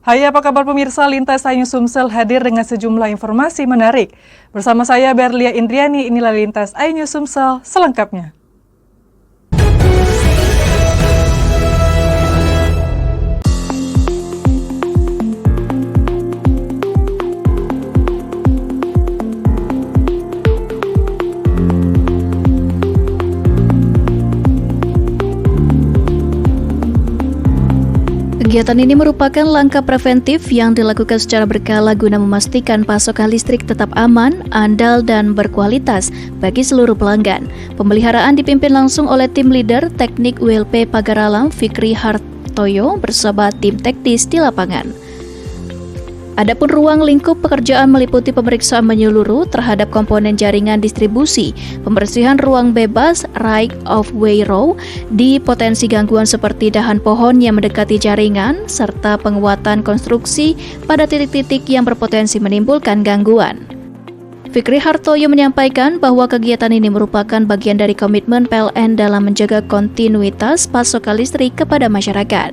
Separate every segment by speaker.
Speaker 1: Hai, apa kabar pemirsa? Lintas iNews Sumsel hadir dengan sejumlah informasi menarik. Bersama saya Berlia Indriani, inilah Lintas iNews Sumsel selengkapnya.
Speaker 2: Kegiatan ini merupakan langkah preventif yang dilakukan secara berkala guna memastikan pasokan listrik tetap aman, andal, dan berkualitas bagi seluruh pelanggan. Pemeliharaan dipimpin langsung oleh tim leader teknik ULP Pagaralam Fikri Hartoyo bersama tim teknis di lapangan. Adapun ruang lingkup pekerjaan meliputi pemeriksaan menyeluruh terhadap komponen jaringan distribusi, pembersihan ruang bebas right of way row di potensi gangguan seperti dahan pohon yang mendekati jaringan, serta penguatan konstruksi pada titik-titik yang berpotensi menimbulkan gangguan. Fikri Hartoyo menyampaikan bahwa kegiatan ini merupakan bagian dari komitmen PLN dalam menjaga kontinuitas pasokan listrik kepada masyarakat.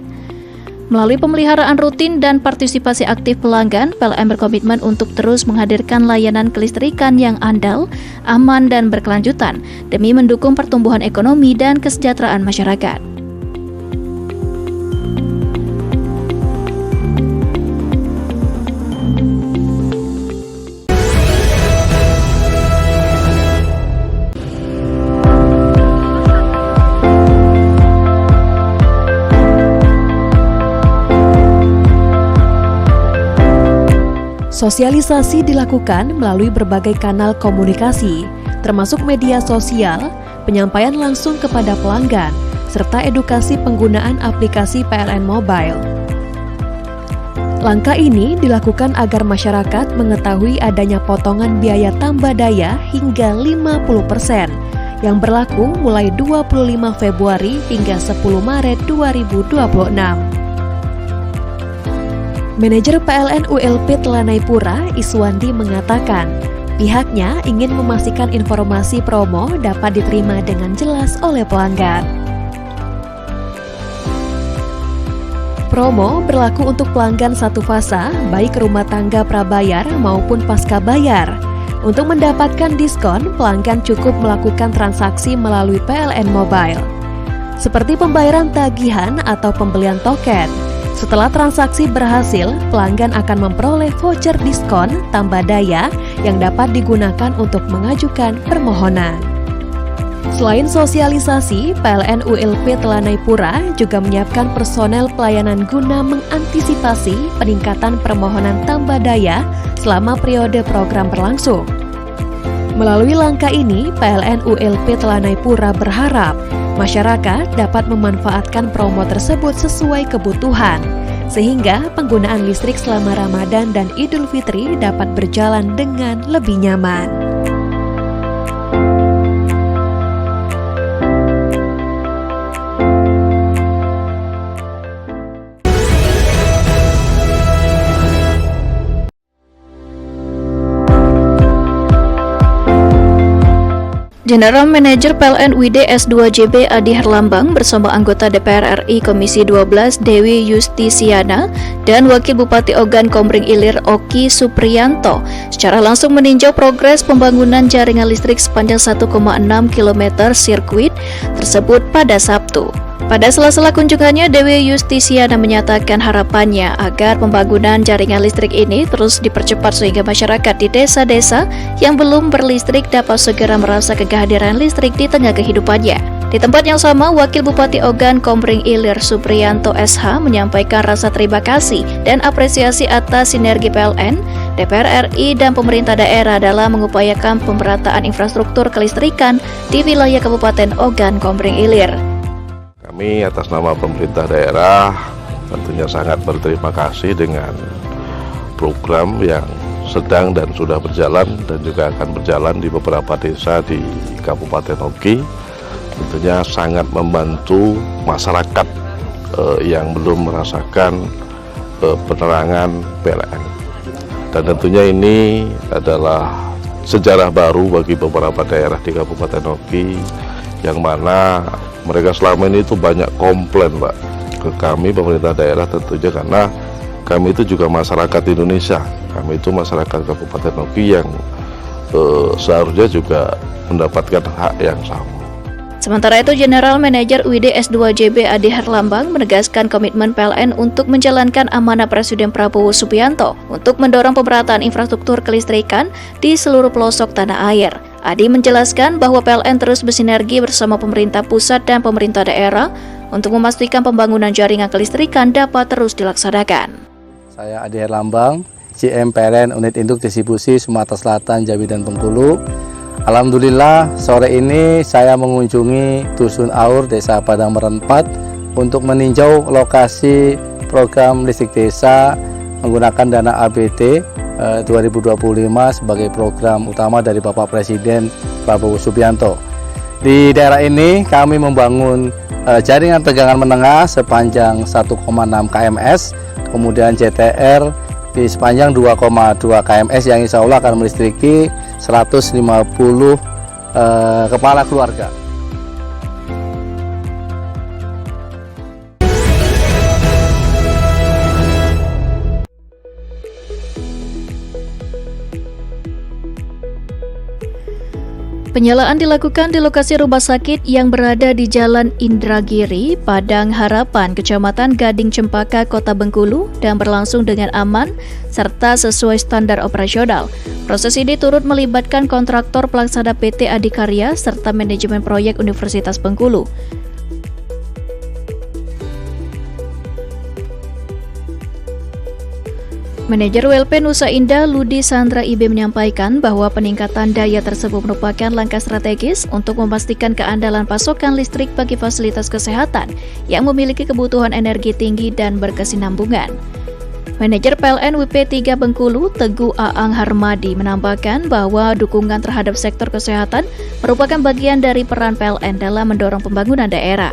Speaker 2: Melalui pemeliharaan rutin dan partisipasi aktif pelanggan, PLN berkomitmen untuk terus menghadirkan layanan kelistrikan yang andal, aman, dan berkelanjutan demi mendukung pertumbuhan ekonomi dan kesejahteraan masyarakat.
Speaker 3: Sosialisasi dilakukan melalui berbagai kanal komunikasi, termasuk media sosial, penyampaian langsung kepada pelanggan, serta edukasi penggunaan aplikasi PLN Mobile. Langkah ini dilakukan agar masyarakat mengetahui adanya potongan biaya tambah daya hingga 50% yang berlaku mulai 25 Februari hingga 10 Maret 2026. Manajer PLN ULP Telanai-Pura, Iswandi, mengatakan pihaknya ingin memastikan informasi promo dapat diterima dengan jelas oleh pelanggan. Promo berlaku untuk pelanggan satu fasa, baik rumah tangga prabayar maupun pasca bayar. Untuk mendapatkan diskon, pelanggan cukup melakukan transaksi melalui PLN Mobile, seperti pembayaran tagihan atau pembelian token. Setelah transaksi berhasil, pelanggan akan memperoleh voucher diskon tambah daya yang dapat digunakan untuk mengajukan permohonan. Selain sosialisasi, PLN ULP Telanai-Pura juga menyiapkan personel pelayanan guna mengantisipasi peningkatan permohonan tambah daya selama periode program berlangsung. Melalui langkah ini, PLN ULP Telanai-Pura berharap masyarakat dapat memanfaatkan promo tersebut sesuai kebutuhan, sehingga penggunaan listrik selama Ramadan dan Idul Fitri dapat berjalan dengan lebih nyaman.
Speaker 2: General Manager PLN UID S2JB Adi Herlambang bersama anggota DPR RI Komisi 12 Dewi Yustisiana dan Wakil Bupati Ogan Komering Ilir Oki Supriyanto secara langsung meninjau progres pembangunan jaringan listrik sepanjang 1,6 km sirkuit tersebut pada Sabtu. Pada sela-sela kunjungannya, Dewi Yustisiana menyatakan harapannya agar pembangunan jaringan listrik ini terus dipercepat sehingga masyarakat di desa-desa yang belum berlistrik dapat segera merasakan kehadiran listrik di tengah kehidupannya. Di tempat yang sama, Wakil Bupati Ogan Komering Ilir Supriyanto SH menyampaikan rasa terima kasih dan apresiasi atas sinergi PLN, DPR RI, dan pemerintah daerah dalam mengupayakan pemerataan infrastruktur kelistrikan di wilayah Kabupaten Ogan Komering Ilir.
Speaker 4: Kami atas nama pemerintah daerah tentunya sangat berterima kasih dengan program yang sedang dan sudah berjalan dan juga akan berjalan di beberapa desa di Kabupaten Oki. Tentunya sangat membantu masyarakat yang belum merasakan penerangan PLN. Dan tentunya ini adalah sejarah baru bagi beberapa daerah di Kabupaten Oki, yang mana mereka selama ini itu banyak komplain, Pak, ke kami pemerintah daerah tentunya karena kami itu juga masyarakat Indonesia. Kami itu masyarakat Kabupaten Oki yang seharusnya juga mendapatkan hak yang sama.
Speaker 2: Sementara itu, General Manager UID S2JB Adi Herlambang menegaskan komitmen PLN untuk menjalankan amanah Presiden Prabowo Subianto untuk mendorong pemerataan infrastruktur kelistrikan di seluruh pelosok tanah air. Adi menjelaskan bahwa PLN terus bersinergi bersama pemerintah pusat dan pemerintah daerah untuk memastikan pembangunan jaringan kelistrikan dapat terus dilaksanakan.
Speaker 5: Saya Adi Herlambang, GM PLN Unit Induk Distribusi Sumatera Selatan, Jambi dan Bengkulu. Alhamdulillah sore ini saya mengunjungi Dusun Aur, Desa Padang Meren 4 untuk meninjau lokasi program listrik desa menggunakan dana APBD 2025 sebagai program utama dari Bapak Presiden Prabowo Subianto. Di daerah ini kami membangun jaringan tegangan menengah sepanjang 1,6 kms, kemudian JTR di sepanjang 2,2 kms yang insya Allah akan melistriki 150 kepala keluarga.
Speaker 2: Penyalaan dilakukan di lokasi rumah sakit yang berada di Jalan Indragiri, Padang Harapan, Kecamatan Gading Cempaka, Kota Bengkulu, dan berlangsung dengan aman serta sesuai standar operasional. Proses ini turut melibatkan kontraktor pelaksana PT Adikarya serta manajemen proyek Universitas Bengkulu. Manajer WLP Nusa Indah Ludi Sandra IB menyampaikan bahwa peningkatan daya tersebut merupakan langkah strategis untuk memastikan keandalan pasokan listrik bagi fasilitas kesehatan yang memiliki kebutuhan energi tinggi dan berkesinambungan. Manajer PLN WP 3 Bengkulu Teguh Aang Harmadi menambahkan bahwa dukungan terhadap sektor kesehatan merupakan bagian dari peran PLN dalam mendorong pembangunan daerah.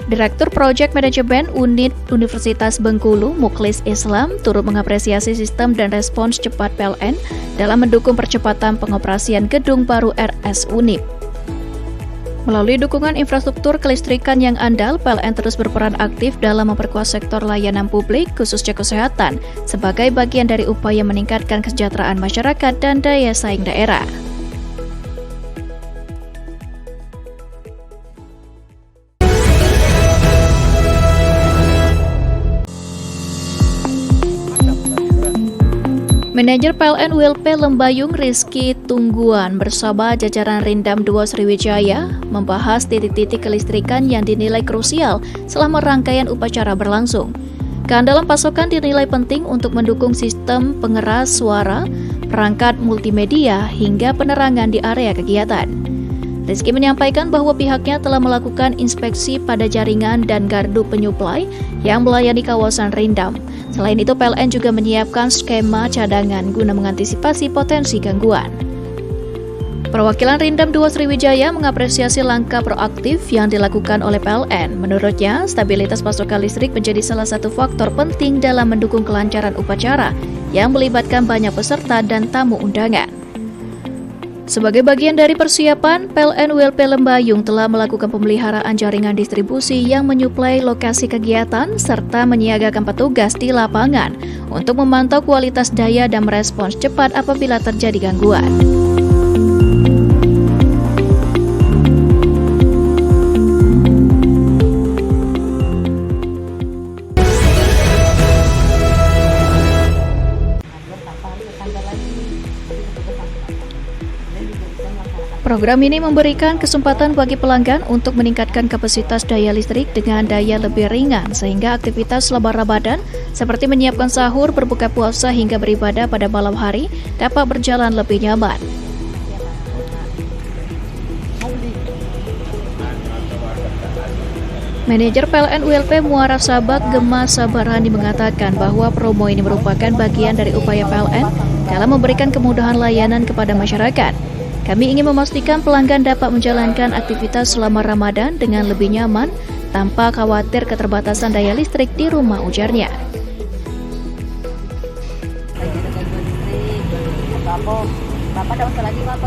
Speaker 2: Direktur Project Management Unit Universitas Bengkulu, Mukhlis Islam, turut mengapresiasi sistem dan respons cepat PLN dalam mendukung percepatan pengoperasian gedung baru RS Unip. Melalui dukungan infrastruktur kelistrikan yang andal, PLN terus berperan aktif dalam memperkuat sektor layanan publik, khususnya kesehatan, sebagai bagian dari upaya meningkatkan kesejahteraan masyarakat dan daya saing daerah. Manajer PLN WLP Lembayung Rizky Tungguan bersama jajaran Rindam 2 Sriwijaya membahas titik-titik kelistrikan yang dinilai krusial selama rangkaian upacara berlangsung. Keandalan pasokan dinilai penting untuk mendukung sistem pengeras suara, perangkat multimedia, hingga penerangan di area kegiatan. Rizky menyampaikan bahwa pihaknya telah melakukan inspeksi pada jaringan dan gardu penyuplai yang melayani kawasan Rindam. Selain itu, PLN juga menyiapkan skema cadangan guna mengantisipasi potensi gangguan. Perwakilan Rindam 2 Sriwijaya mengapresiasi langkah proaktif yang dilakukan oleh PLN. Menurutnya, stabilitas pasokan listrik menjadi salah satu faktor penting dalam mendukung kelancaran upacara yang melibatkan banyak peserta dan tamu undangan. Sebagai bagian dari persiapan, PLN WLP Lembayung telah melakukan pemeliharaan jaringan distribusi yang menyuplai lokasi kegiatan serta menyiagakan petugas di lapangan untuk memantau kualitas daya dan merespons cepat apabila terjadi gangguan. Program ini memberikan kesempatan bagi pelanggan untuk meningkatkan kapasitas daya listrik dengan daya lebih ringan sehingga aktivitas selama Ramadan seperti menyiapkan sahur, berbuka puasa hingga beribadah pada malam hari dapat berjalan lebih nyaman. Manajer PLN WLP Muara Sabak Gema Sabarani mengatakan bahwa promo ini merupakan bagian dari upaya PLN dalam memberikan kemudahan layanan kepada masyarakat. Kami ingin memastikan pelanggan dapat menjalankan aktivitas selama Ramadan dengan lebih nyaman tanpa khawatir keterbatasan daya listrik di rumah, ujarnya.
Speaker 6: Bapak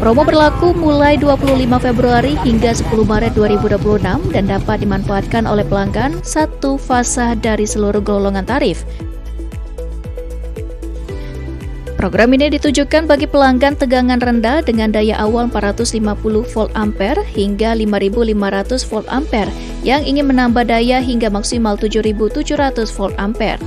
Speaker 2: Promo berlaku mulai 25 Februari hingga 10 Maret 2026 dan dapat dimanfaatkan oleh pelanggan satu fasa dari seluruh golongan tarif. Program ini ditujukan bagi pelanggan tegangan rendah dengan daya awal 450 volt ampere hingga 5500 volt ampere yang ingin menambah daya hingga maksimal 7700 volt ampere.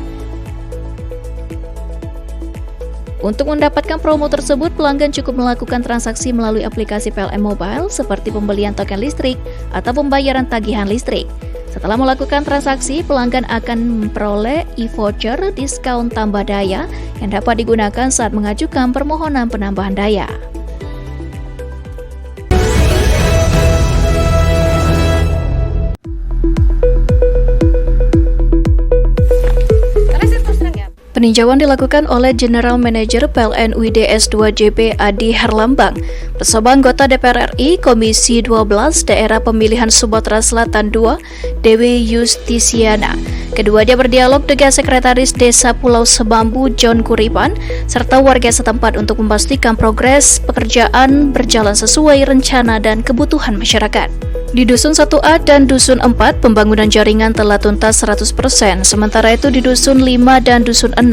Speaker 2: Untuk mendapatkan promo tersebut, pelanggan cukup melakukan transaksi melalui aplikasi PLN Mobile seperti pembelian token listrik atau pembayaran tagihan listrik. Setelah melakukan transaksi, pelanggan akan memperoleh e-voucher diskon tambah daya yang dapat digunakan saat mengajukan permohonan penambahan daya. Peninjauan dilakukan oleh General Manager PLN UID S2JB Adi Herlambang bersama anggota DPR RI Komisi 12 Daerah Pemilihan Sumatera Selatan II, Dewi Yustisiana. Keduanya berdialog dengan Sekretaris Desa Pulau Semambu John Kuripan serta warga setempat untuk memastikan progres pekerjaan berjalan sesuai rencana dan kebutuhan masyarakat. Di Dusun 1A dan Dusun 4, pembangunan jaringan telah tuntas 100%, sementara itu di Dusun 5 dan Dusun 6,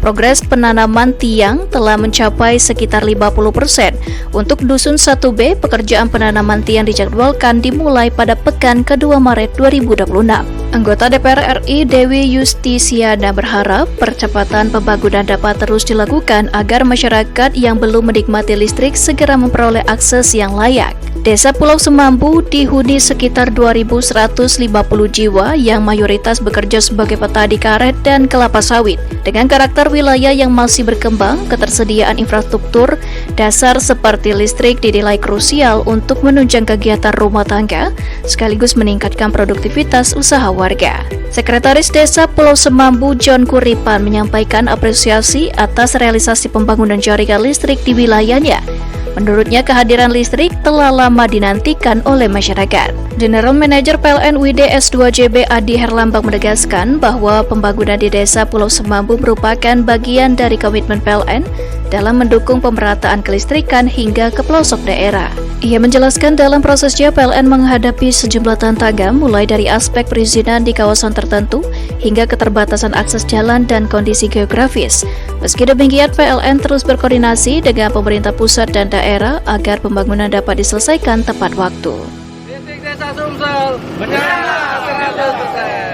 Speaker 2: progres penanaman tiang telah mencapai sekitar 50%. Untuk Dusun 1B, pekerjaan penanaman tiang dijadwalkan dimulai pada pekan ke-2 Maret 2026. Anggota DPR RI Dewi Yustisiana berharap percepatan pembangunan dapat terus dilakukan agar masyarakat yang belum menikmati listrik segera memperoleh akses yang layak. Desa Pulau Semambu dihuni sekitar 2.150 jiwa yang mayoritas bekerja sebagai petani karet dan kelapa sawit. Dengan karakter wilayah yang masih berkembang, ketersediaan infrastruktur dasar seperti listrik dinilai krusial untuk menunjang kegiatan rumah tangga sekaligus meningkatkan produktivitas usaha warga. Sekretaris Desa Pulau Semambu John Kuripan menyampaikan apresiasi atas realisasi pembangunan jaringan listrik di wilayahnya. Menurutnya, kehadiran listrik telah lama dinantikan oleh masyarakat. General Manager PLN UID S2JB Adi Herlambang menegaskan bahwa pembangunan di Desa Pulau Semambu merupakan bagian dari komitmen PLN dalam mendukung pemerataan kelistrikan hingga ke pelosok daerah. Ia menjelaskan dalam prosesnya PLN menghadapi sejumlah tantangan mulai dari aspek perizinan di kawasan tertentu hingga keterbatasan akses jalan dan kondisi geografis. Meski demikian, PLN terus berkoordinasi dengan pemerintah pusat dan daerah agar pembangunan dapat diselesaikan tepat waktu.
Speaker 5: Listrik Desa Sumsel, benar 100%.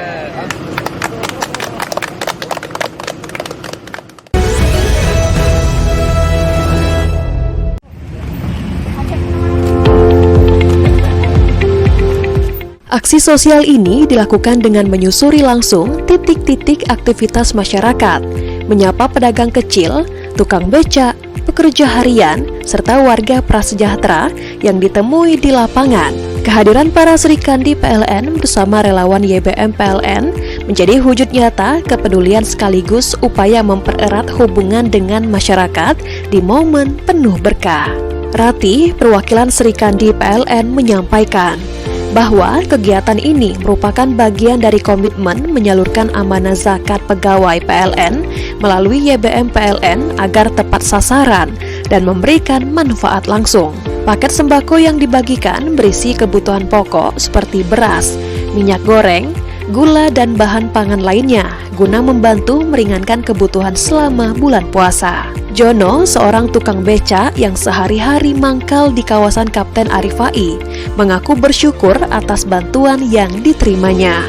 Speaker 3: Aksi sosial ini dilakukan dengan menyusuri langsung titik-titik aktivitas masyarakat, menyapa pedagang kecil, tukang becak, pekerja harian, serta warga prasejahtera yang ditemui di lapangan. Kehadiran para Serikandi PLN bersama relawan YBM PLN menjadi wujud nyata kepedulian sekaligus upaya mempererat hubungan dengan masyarakat di momen penuh berkah. Rati, perwakilan Serikandi PLN menyampaikan bahwa kegiatan ini merupakan bagian dari komitmen menyalurkan amanah zakat pegawai PLN melalui YBM PLN agar tepat sasaran dan memberikan manfaat langsung. Paket sembako yang dibagikan berisi kebutuhan pokok seperti beras, minyak goreng, gula, dan bahan pangan lainnya guna membantu meringankan kebutuhan selama bulan puasa. Jono, seorang tukang beca yang sehari-hari mangkal di kawasan Kapten Arifai, mengaku bersyukur atas bantuan yang diterimanya.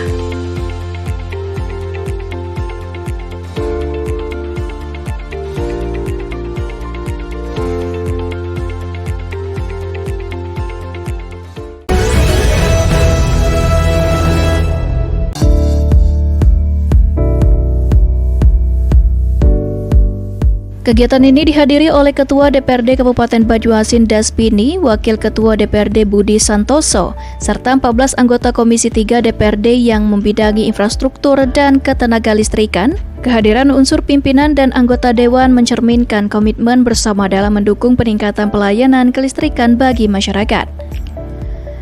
Speaker 2: Kegiatan ini dihadiri oleh Ketua DPRD Kabupaten Banyuasin Daspini, Wakil Ketua DPRD Budi Santoso, serta 14 anggota Komisi 3 DPRD yang membidangi infrastruktur dan ketenagalistrikan. Kehadiran unsur pimpinan dan anggota Dewan mencerminkan komitmen bersama dalam mendukung peningkatan pelayanan kelistrikan bagi masyarakat.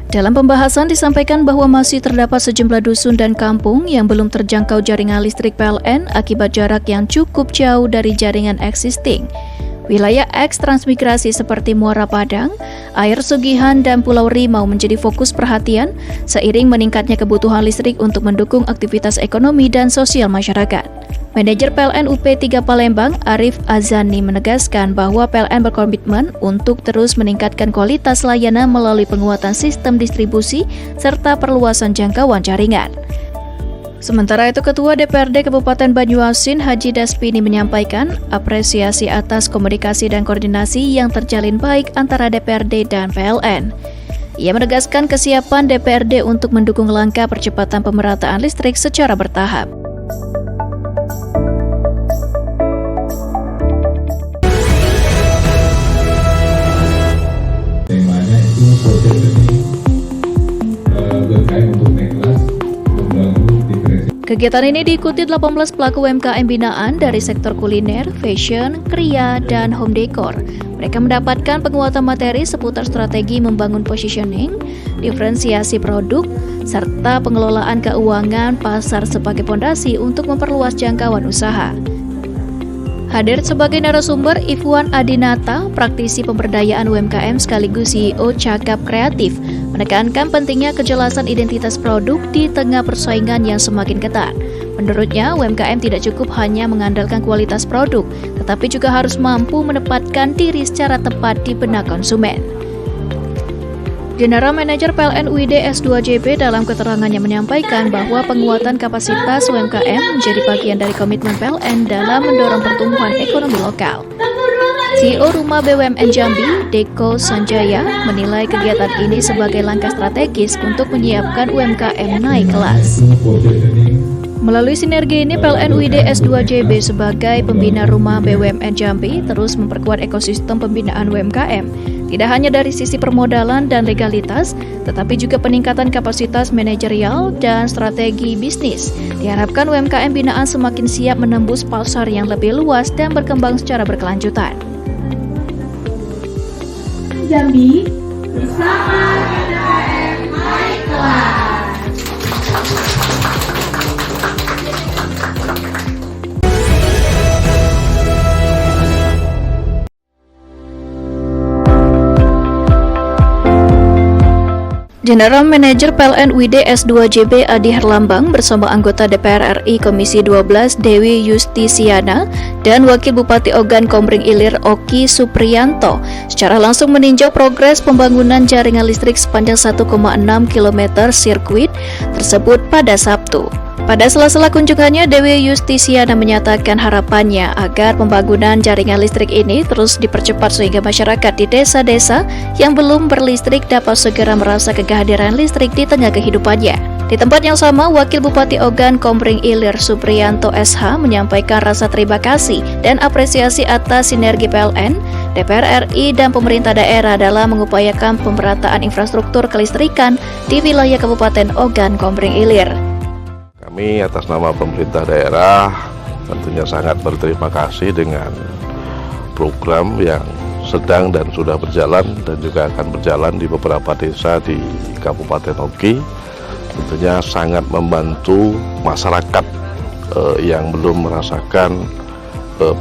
Speaker 2: Dalam pembahasan disampaikan bahwa masih terdapat sejumlah dusun dan kampung yang belum terjangkau jaringan listrik PLN akibat jarak yang cukup jauh dari jaringan existing. Wilayah eks transmigrasi seperti Muara Padang, Air Sugihan, dan Pulau Rimau menjadi fokus perhatian seiring meningkatnya kebutuhan listrik untuk mendukung aktivitas ekonomi dan sosial masyarakat. Manajer PLN UP3 Palembang, Arif Azani, menegaskan bahwa PLN berkomitmen untuk terus meningkatkan kualitas layanan melalui penguatan sistem distribusi serta perluasan jangkauan jaringan. Sementara itu, Ketua DPRD Kabupaten Banyuasin, Haji Daspini, menyampaikan apresiasi atas komunikasi dan koordinasi yang terjalin baik antara DPRD dan PLN. Ia menegaskan kesiapan DPRD untuk mendukung langkah percepatan pemerataan listrik secara bertahap.
Speaker 6: Temanya itu positioning UMKM untuk naik kelas, membangun diferensiasi.
Speaker 2: Kegiatan ini diikuti 18 pelaku UMKM binaan dari sektor kuliner, fashion, kria, dan home decor. Mereka mendapatkan penguatan materi seputar strategi membangun positioning, diferensiasi produk, serta pengelolaan keuangan pasar sebagai fondasi untuk memperluas jangkauan usaha. Hadir sebagai narasumber Ifwan Adinata, praktisi pemberdayaan UMKM sekaligus CEO Cakap Kreatif, menekankan pentingnya kejelasan identitas produk di tengah persaingan yang semakin ketat. Menurutnya, UMKM tidak cukup hanya mengandalkan kualitas produk, tetapi juga harus mampu menempatkan diri secara tepat di benak konsumen. General Manager PLN UID S2JB dalam keterangannya menyampaikan bahwa penguatan kapasitas UMKM menjadi bagian dari komitmen PLN dalam mendorong pertumbuhan ekonomi lokal. CEO Rumah BUMN Jambi, Deko Sanjaya, menilai kegiatan ini sebagai langkah strategis untuk menyiapkan UMKM naik kelas. Melalui sinergi ini, PLN UID S2JB sebagai pembina Rumah BUMN Jambi terus memperkuat ekosistem pembinaan UMKM, tidak hanya dari sisi permodalan dan legalitas, tetapi juga peningkatan kapasitas manajerial dan strategi bisnis. Diharapkan UMKM binaan semakin siap menembus pasar yang lebih luas dan berkembang secara berkelanjutan.
Speaker 7: Jambi bersama UMKM naik kelas.
Speaker 2: General Manager PLN UID S2JB Adi Herlambang bersama anggota DPR RI Komisi 12 Dewi Yustisiana dan Wakil Bupati Ogan Komering Ilir Oki Supriyanto secara langsung meninjau progres pembangunan jaringan listrik sepanjang 1,6 km sirkuit tersebut pada Sabtu. Pada sela-sela kunjungannya, Dewi Yustisiana menyatakan harapannya agar pembangunan jaringan listrik ini terus dipercepat sehingga masyarakat di desa-desa yang belum berlistrik dapat segera merasa kehadiran listrik di tengah kehidupannya. Di tempat yang sama, Wakil Bupati Ogan Komering Ilir Supriyanto SH menyampaikan rasa terima kasih dan apresiasi atas sinergi PLN, DPR RI, dan pemerintah daerah dalam mengupayakan pemerataan infrastruktur kelistrikan di wilayah Kabupaten Ogan Komering Ilir.
Speaker 4: Kami atas nama pemerintah daerah tentunya sangat berterima kasih dengan program yang sedang dan sudah berjalan dan juga akan berjalan di beberapa desa di Kabupaten Oki. Tentunya sangat membantu masyarakat yang belum merasakan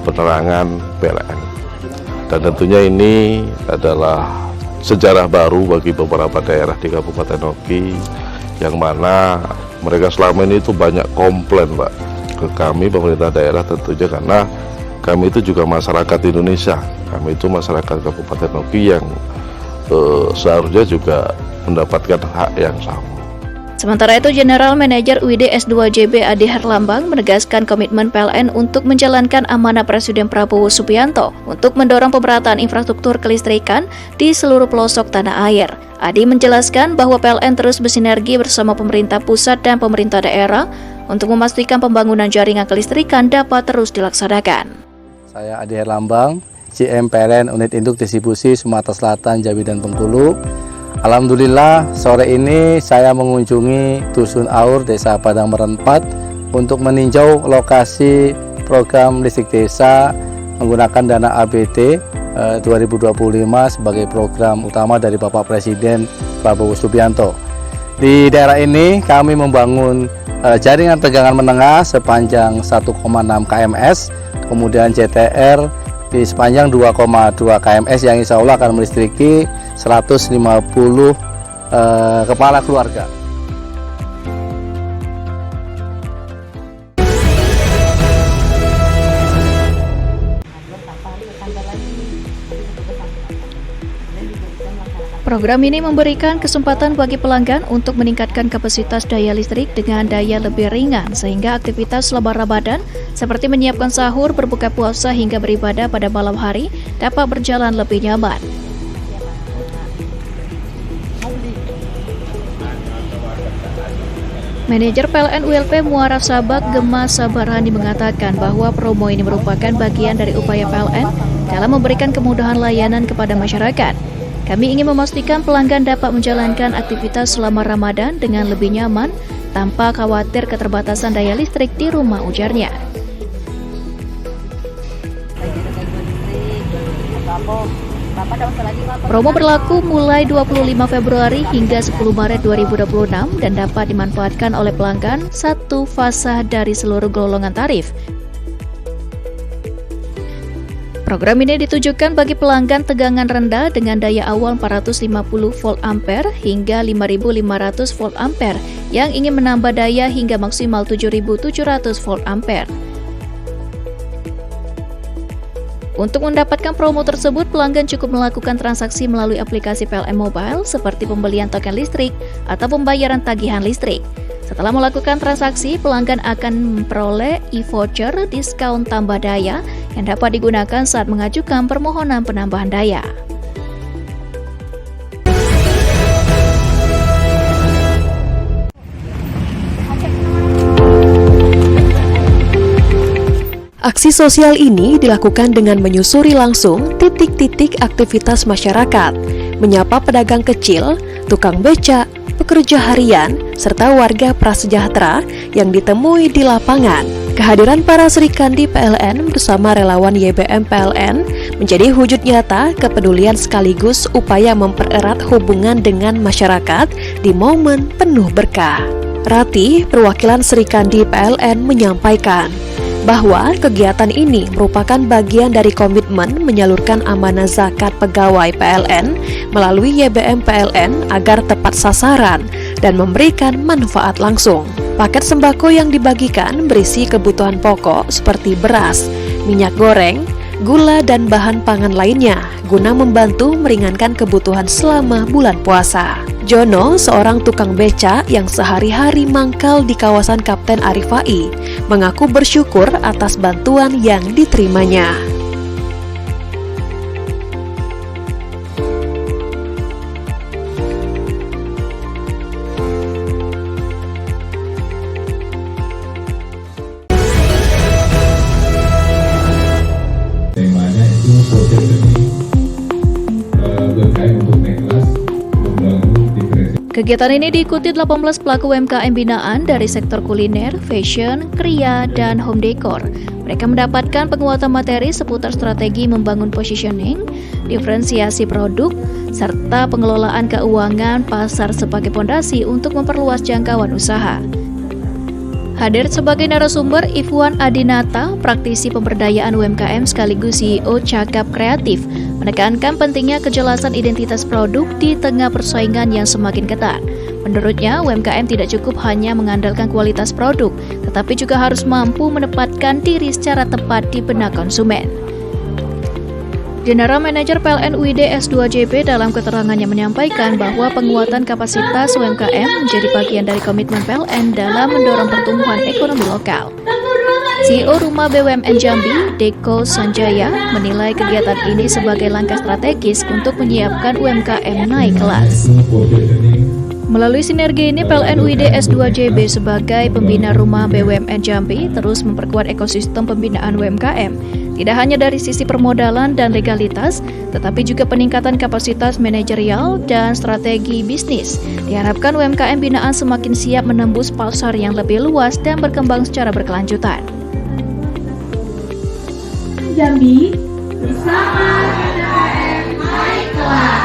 Speaker 4: penerangan PLN. Dan tentunya ini adalah sejarah baru bagi beberapa daerah di Kabupaten Oki yang mana mereka selama ini itu banyak komplain, Pak, ke kami pemerintah daerah tentunya karena kami itu juga masyarakat Indonesia. Kami itu masyarakat Kabupaten Oki yang seharusnya juga mendapatkan hak yang sama.
Speaker 2: Sementara itu, General Manager UID S2JB Adi Herlambang menegaskan komitmen PLN untuk menjalankan amanah Presiden Prabowo Subianto untuk mendorong pemerataan infrastruktur kelistrikan di seluruh pelosok tanah air. Adi menjelaskan bahwa PLN terus bersinergi bersama pemerintah pusat dan pemerintah daerah untuk memastikan pembangunan jaringan kelistrikan dapat terus dilaksanakan.
Speaker 5: Saya Adi Herlambang, GM PLN Unit Induk Distribusi Sumatera Selatan, Jambi, dan Bengkulu. Alhamdulillah, sore ini saya mengunjungi Dusun Aur, Desa Padang Meren 4 untuk meninjau lokasi program listrik desa menggunakan dana APBD 2025 sebagai program utama dari Bapak Presiden Prabowo Subianto. Di daerah ini kami membangun jaringan tegangan menengah sepanjang 1,6 kms, kemudian JTR di sepanjang 2,2 kms yang insya Allah akan melistriki 150 kepala keluarga.
Speaker 2: Program ini memberikan kesempatan bagi pelanggan untuk meningkatkan kapasitas daya listrik dengan daya lebih ringan sehingga aktivitas selama Ramadan seperti menyiapkan sahur, berbuka puasa hingga beribadah pada malam hari dapat berjalan lebih nyaman. Manajer PLN ULP Muara Sabak Gema Sabarani mengatakan bahwa promo ini merupakan bagian dari upaya PLN dalam memberikan kemudahan layanan kepada masyarakat. Kami ingin memastikan pelanggan dapat menjalankan aktivitas selama Ramadan dengan lebih nyaman tanpa khawatir keterbatasan daya listrik di rumah, ujarnya. Promo berlaku mulai 25 Februari hingga 10 Maret 2026 dan dapat dimanfaatkan oleh pelanggan satu fasa dari seluruh golongan tarif. Program ini ditujukan bagi pelanggan tegangan rendah dengan daya awal 450 volt ampere hingga 5500 volt ampere yang ingin menambah daya hingga maksimal 7700 volt ampere. Untuk mendapatkan promo tersebut, pelanggan cukup melakukan transaksi melalui aplikasi PLN Mobile seperti pembelian token listrik atau pembayaran tagihan listrik. Setelah melakukan transaksi, pelanggan akan memperoleh e-voucher diskon tambah daya yang dapat digunakan saat mengajukan permohonan penambahan daya.
Speaker 3: Aksi sosial ini dilakukan dengan menyusuri langsung titik-titik aktivitas masyarakat, menyapa pedagang kecil, tukang becak, pekerja harian, serta warga prasejahtera yang ditemui di lapangan. Kehadiran para Serikandi PLN bersama relawan YBM PLN menjadi wujud nyata kepedulian sekaligus upaya mempererat hubungan dengan masyarakat di momen penuh berkah. Rati, perwakilan Serikandi PLN, menyampaikan bahwa kegiatan ini merupakan bagian dari komitmen menyalurkan amanah zakat pegawai PLN melalui YBM PLN agar tepat sasaran dan memberikan manfaat langsung. Paket sembako yang dibagikan berisi kebutuhan pokok seperti beras, minyak goreng, gula, dan bahan pangan lainnya guna membantu meringankan kebutuhan selama bulan puasa. Jono, seorang tukang becak yang sehari-hari mangkal di kawasan Kapten Arifai, mengaku bersyukur atas bantuan yang diterimanya.
Speaker 6: Temanya itu proses ini UMKM untuk naik kelas, membangun diferensiasi.
Speaker 2: Kegiatan ini diikuti 18 pelaku UMKM binaan dari sektor kuliner, fashion, kriya, dan home decor. Mereka mendapatkan penguatan materi seputar strategi membangun positioning, diferensiasi produk, serta pengelolaan keuangan pasar sebagai fondasi untuk memperluas jangkauan usaha. Hadir sebagai narasumber Ifwan Adinata, praktisi pemberdayaan UMKM sekaligus CEO Cakap Kreatif, menekankan pentingnya kejelasan identitas produk di tengah persaingan yang semakin ketat. Menurutnya, UMKM tidak cukup hanya mengandalkan kualitas produk, tetapi juga harus mampu menempatkan diri secara tepat di benak konsumen. General Manager PLN UID S2JB dalam keterangannya menyampaikan bahwa penguatan kapasitas UMKM menjadi bagian dari komitmen PLN dalam mendorong pertumbuhan ekonomi lokal. CEO Rumah BUMN Jambi, Deko Sanjaya, menilai kegiatan ini sebagai langkah strategis untuk menyiapkan UMKM naik kelas. Melalui sinergi ini, PLN UID S2JB sebagai pembina Rumah BUMN Jambi terus memperkuat ekosistem pembinaan UMKM, tidak hanya dari sisi permodalan dan legalitas, tetapi juga peningkatan kapasitas manajerial dan strategi bisnis. Diharapkan UMKM binaan semakin siap menembus pasar yang lebih luas dan berkembang secara berkelanjutan.
Speaker 7: Jambi bersama PDAM naik kelas.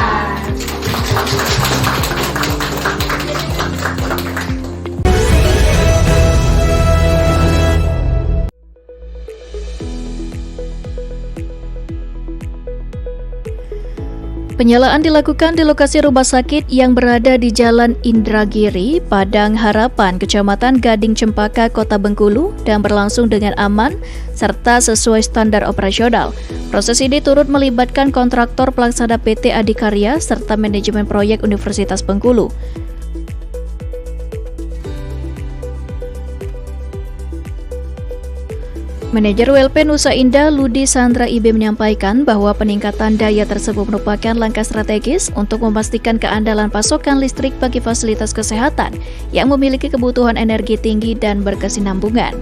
Speaker 2: Penyalaan dilakukan di lokasi rumah sakit yang berada di Jalan Indragiri, Padang Harapan, Kecamatan Gading Cempaka, Kota Bengkulu, dan berlangsung dengan aman serta sesuai standar operasional. Proses ini turut melibatkan kontraktor pelaksana PT Adikarya serta manajemen proyek Universitas Bengkulu. Manajer WLP Nusa Indah Ludi Sandra IB menyampaikan bahwa peningkatan daya tersebut merupakan langkah strategis untuk memastikan keandalan pasokan listrik bagi fasilitas kesehatan yang memiliki kebutuhan energi tinggi dan berkesinambungan.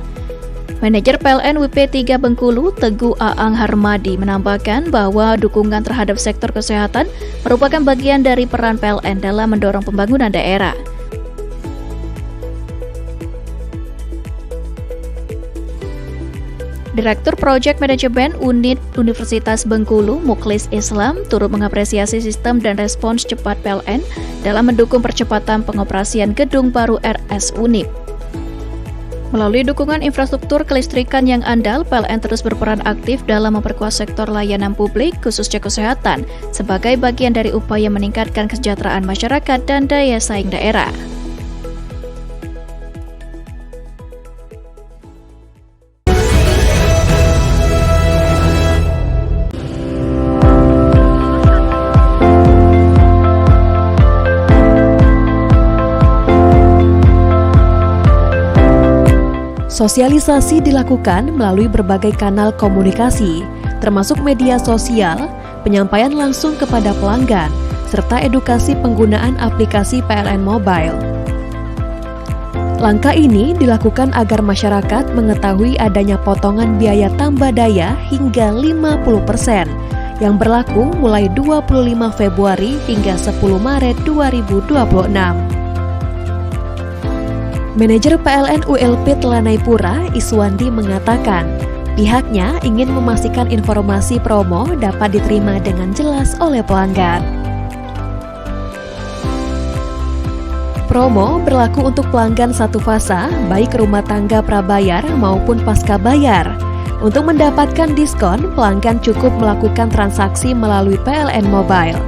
Speaker 2: Manajer PLN WP3 Bengkulu Teguh Aang Harmadi menambahkan bahwa dukungan terhadap sektor kesehatan merupakan bagian dari peran PLN dalam mendorong pembangunan daerah. Direktur Project Management Unit Universitas Bengkulu, Mukhlis Islam, turut mengapresiasi sistem dan respons cepat PLN dalam mendukung percepatan pengoperasian gedung baru RS Unip. Melalui dukungan infrastruktur kelistrikan yang andal, PLN terus berperan aktif dalam memperkuat sektor layanan publik, khususnya kesehatan, sebagai bagian dari upaya meningkatkan kesejahteraan masyarakat dan daya saing daerah.
Speaker 3: Sosialisasi dilakukan melalui berbagai kanal komunikasi, termasuk media sosial, penyampaian langsung kepada pelanggan, serta edukasi penggunaan aplikasi PLN Mobile. Langkah ini dilakukan agar masyarakat mengetahui adanya potongan biaya tambah daya hingga 50% yang berlaku mulai 25 Februari hingga 10 Maret 2026. Manajer PLN ULP Telanai-Pura, Iswandi mengatakan, pihaknya ingin memastikan informasi promo dapat diterima dengan jelas oleh pelanggan. Promo berlaku untuk pelanggan satu fasa, baik rumah tangga prabayar maupun pasca bayar. Untuk mendapatkan diskon, pelanggan cukup melakukan transaksi melalui PLN Mobile,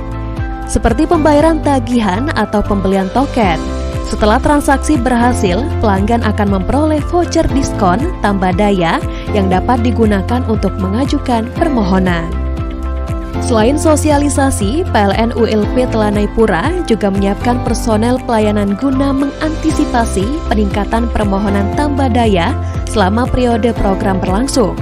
Speaker 3: seperti pembayaran tagihan atau pembelian token. Setelah transaksi berhasil, pelanggan akan memperoleh voucher diskon tambah daya yang dapat digunakan untuk mengajukan permohonan. Selain sosialisasi, PLN ULP Telanai-Pura juga menyiapkan personel pelayanan guna mengantisipasi peningkatan permohonan tambah daya selama periode program berlangsung.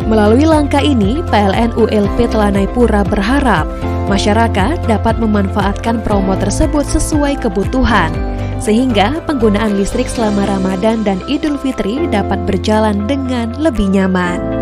Speaker 3: Melalui langkah ini, PLN ULP Telanai-Pura berharap masyarakat dapat memanfaatkan promo tersebut sesuai kebutuhan, sehingga penggunaan listrik selama Ramadan dan Idul Fitri dapat berjalan dengan lebih nyaman.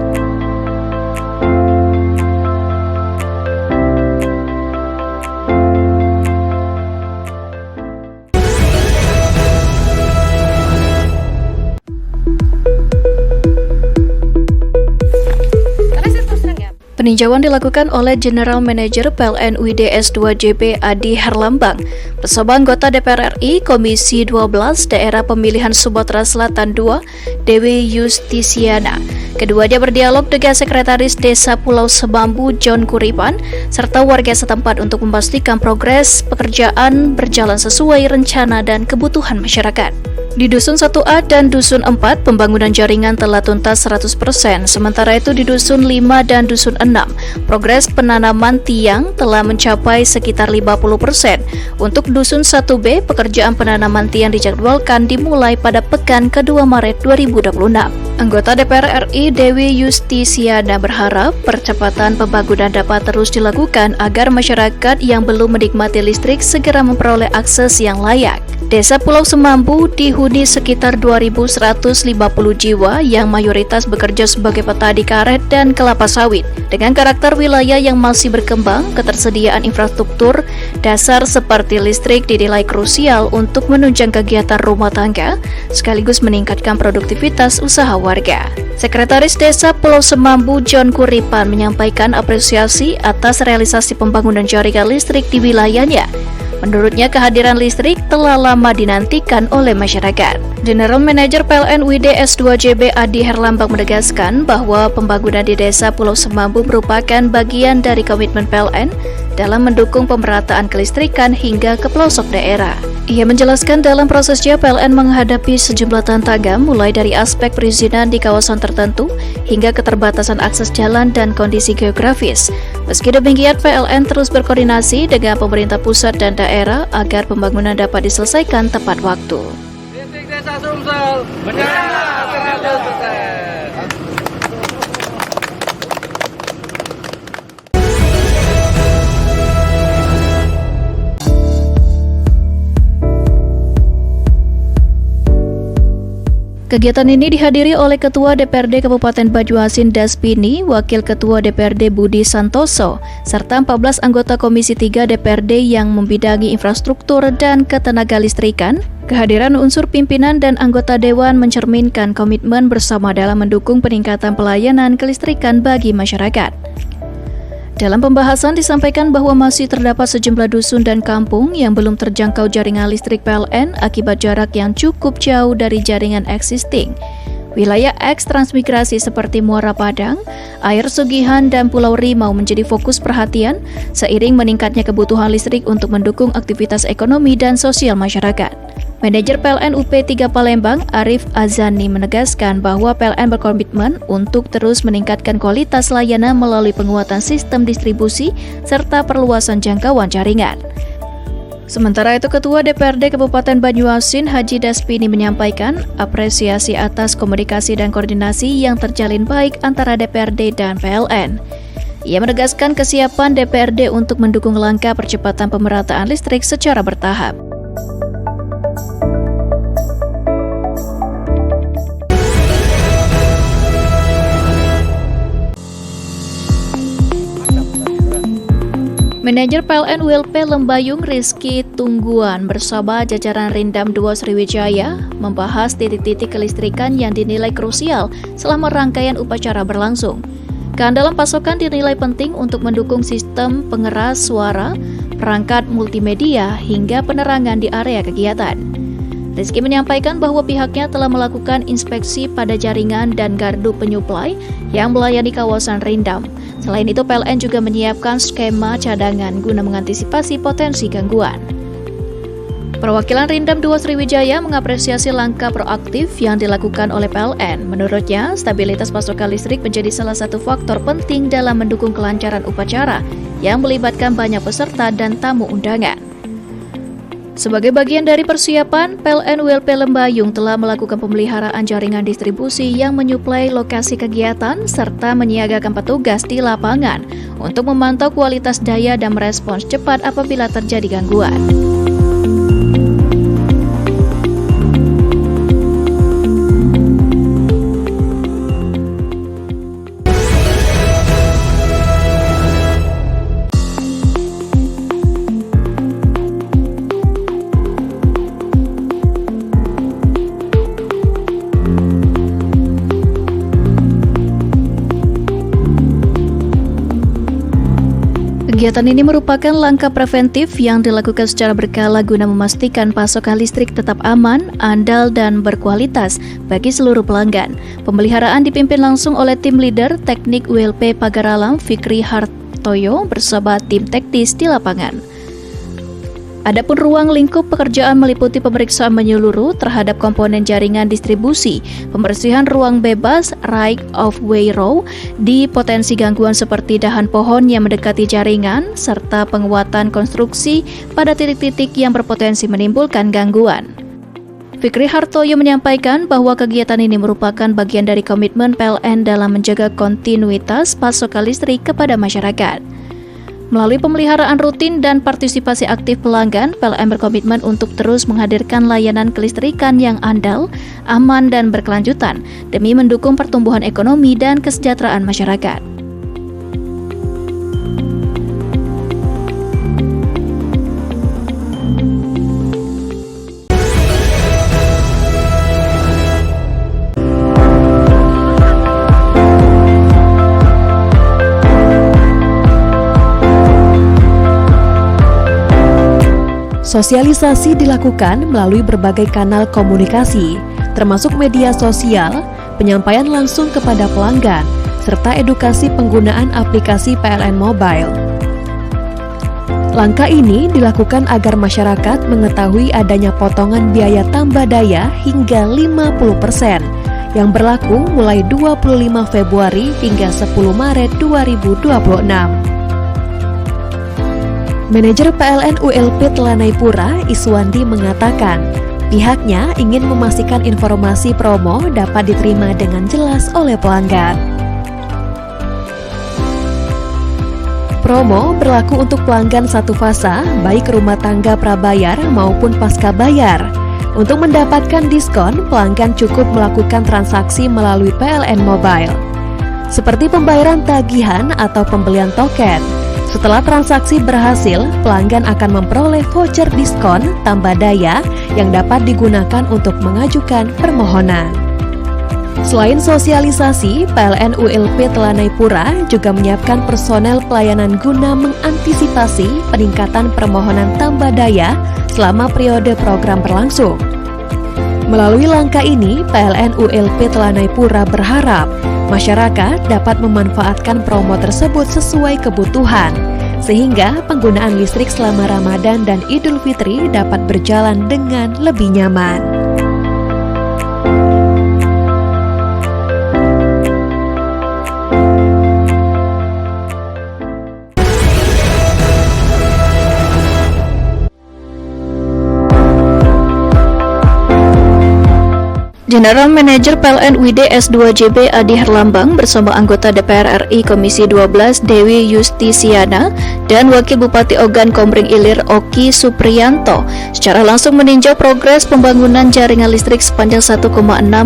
Speaker 2: Peninjauan dilakukan oleh General Manager PLN UIDS 2JB Adi Herlambang bersama anggota DPR RI Komisi 12 Daerah Pemilihan Sumatera Selatan II, Dewi Yustisiana. Keduanya berdialog dengan Sekretaris Desa Pulau Semambu John Kuripan serta warga setempat untuk memastikan progres pekerjaan berjalan sesuai rencana dan kebutuhan masyarakat. Di Dusun 1A dan Dusun 4, pembangunan jaringan telah tuntas 100%, sementara itu di Dusun 5 dan Dusun 6, progres penanaman tiang telah mencapai sekitar 50%. Untuk Dusun 1B, pekerjaan penanaman tiang dijadwalkan dimulai pada pekan ke-2 Maret 2026. Anggota DPR RI Dewi Yustisiana berharap percepatan pembangunan dapat terus dilakukan agar masyarakat yang belum menikmati listrik segera memperoleh akses yang layak. Desa Pulau Semambu dihuni sekitar 2.150 jiwa yang mayoritas bekerja sebagai petani karet dan kelapa sawit. Dengan karakter wilayah yang masih berkembang, ketersediaan infrastruktur dasar seperti listrik dinilai krusial untuk menunjang kegiatan rumah tangga, sekaligus meningkatkan produktivitas usaha warga. Sekretaris Desa Pulau Semambu John Kuripan menyampaikan apresiasi atas realisasi pembangunan jaringan listrik di wilayahnya. Menurutnya, kehadiran listrik telah lama dinantikan oleh masyarakat. General Manager PLN UIDS 2JB Adi Herlambang menegaskan bahwa pembangunan di Desa Pulau Semambu merupakan bagian dari komitmen PLN dalam mendukung pemerataan kelistrikan hingga ke pelosok daerah. Ia menjelaskan dalam prosesnya PLN menghadapi sejumlah tantangan mulai dari aspek perizinan di kawasan tertentu hingga keterbatasan akses jalan dan kondisi geografis. Meski demikian, PLN terus berkoordinasi dengan pemerintah pusat dan daerah agar pembangunan dapat diselesaikan tepat waktu.
Speaker 5: Listrik Desa Sumsel berjalan 100%.
Speaker 2: Kegiatan ini dihadiri oleh Ketua DPRD Kabupaten Banyuasin Daspini, Wakil Ketua DPRD Budi Santoso, serta 14 anggota Komisi 3 DPRD yang membidangi infrastruktur dan ketenagalistrikan. Kehadiran unsur pimpinan dan anggota Dewan mencerminkan komitmen bersama dalam mendukung peningkatan pelayanan kelistrikan bagi masyarakat. Dalam pembahasan disampaikan bahwa masih terdapat sejumlah dusun dan kampung yang belum terjangkau jaringan listrik PLN akibat jarak yang cukup jauh dari jaringan existing. Wilayah X transmigrasi seperti Muara Padang, Air Sugihan, dan Pulau Rimau menjadi fokus perhatian seiring meningkatnya kebutuhan listrik untuk mendukung aktivitas ekonomi dan sosial masyarakat. Manajer PLN UP3 Palembang, Arif Azani, menegaskan bahwa PLN berkomitmen untuk terus meningkatkan kualitas layanan melalui penguatan sistem distribusi serta perluasan jangkauan jaringan. Sementara itu, Ketua DPRD Kabupaten Banyuasin, Haji Daspini, menyampaikan apresiasi atas komunikasi dan koordinasi yang terjalin baik antara DPRD dan PLN. Ia menegaskan kesiapan DPRD untuk mendukung langkah percepatan pemerataan listrik secara bertahap. Manajer PLN WLP Lembayung Rizky Tungguan bersama jajaran Rindam 2 Sriwijaya membahas titik-titik kelistrikan yang dinilai krusial selama rangkaian upacara berlangsung. Keandalan pasokan dinilai penting untuk mendukung sistem pengeras suara, perangkat multimedia, hingga penerangan di area kegiatan. Rizky menyampaikan bahwa pihaknya telah melakukan inspeksi pada jaringan dan gardu penyuplai yang melayani kawasan Rindam. Selain itu, PLN juga menyiapkan skema cadangan guna mengantisipasi potensi gangguan. Perwakilan Rindam 2 Sriwijaya mengapresiasi langkah proaktif yang dilakukan oleh PLN. Menurutnya, stabilitas pasokan listrik menjadi salah satu faktor penting dalam mendukung kelancaran upacara yang melibatkan banyak peserta dan tamu undangan. Sebagai bagian dari persiapan, PLN WLP Lembayung telah melakukan pemeliharaan jaringan distribusi yang menyuplai lokasi kegiatan serta menyiagakan petugas di lapangan untuk memantau kualitas daya dan merespons cepat apabila terjadi gangguan. Kegiatan ini merupakan langkah preventif yang dilakukan secara berkala guna memastikan pasokan listrik tetap aman, andal, dan berkualitas bagi seluruh pelanggan. Pemeliharaan dipimpin langsung oleh tim leader teknik WLP Pagaralam Fikri Hartoyo bersama tim teknis di lapangan. Adapun ruang lingkup pekerjaan meliputi pemeriksaan menyeluruh terhadap komponen jaringan distribusi, pembersihan ruang bebas right of way row di potensi gangguan seperti dahan pohon yang mendekati jaringan, serta penguatan konstruksi pada titik-titik yang berpotensi menimbulkan gangguan. Fikri Hartoyo menyampaikan bahwa kegiatan ini merupakan bagian dari komitmen PLN dalam menjaga kontinuitas pasokan listrik kepada masyarakat. Melalui pemeliharaan rutin dan partisipasi aktif pelanggan, PLN berkomitmen untuk terus menghadirkan layanan kelistrikan yang andal, aman, dan berkelanjutan demi mendukung pertumbuhan ekonomi dan kesejahteraan masyarakat.
Speaker 3: Sosialisasi dilakukan melalui berbagai kanal komunikasi, termasuk media sosial, penyampaian langsung kepada pelanggan, serta edukasi penggunaan aplikasi PLN Mobile. Langkah ini dilakukan agar masyarakat mengetahui adanya potongan biaya tambah daya hingga 50% yang berlaku mulai 25 Februari hingga 10 Maret 2026. Manajer PLN ULP Telanai Pura, Iswandi, mengatakan pihaknya ingin memastikan informasi promo dapat diterima dengan jelas oleh pelanggan. Promo berlaku untuk pelanggan satu fasa, baik rumah tangga prabayar maupun pasca bayar. Untuk mendapatkan diskon, pelanggan cukup melakukan transaksi melalui PLN Mobile, seperti pembayaran tagihan atau pembelian token. Setelah transaksi berhasil, pelanggan akan memperoleh voucher diskon tambah daya yang dapat digunakan untuk mengajukan permohonan. Selain sosialisasi, PLN ULP Telanai Pura juga menyiapkan personel pelayanan guna mengantisipasi peningkatan permohonan tambah daya selama periode program berlangsung. Melalui langkah ini, PLN ULP Telanai Pura berharap masyarakat dapat memanfaatkan promo tersebut sesuai kebutuhan, sehingga penggunaan listrik selama Ramadan dan Idul Fitri dapat berjalan dengan lebih nyaman.
Speaker 2: General Manager PLN UID S2JB Adi Herlambang bersama anggota DPR RI Komisi 12 Dewi Yustisiana dan Wakil Bupati Ogan Komering Ilir Oki Supriyanto secara langsung meninjau progres pembangunan jaringan listrik sepanjang 1,6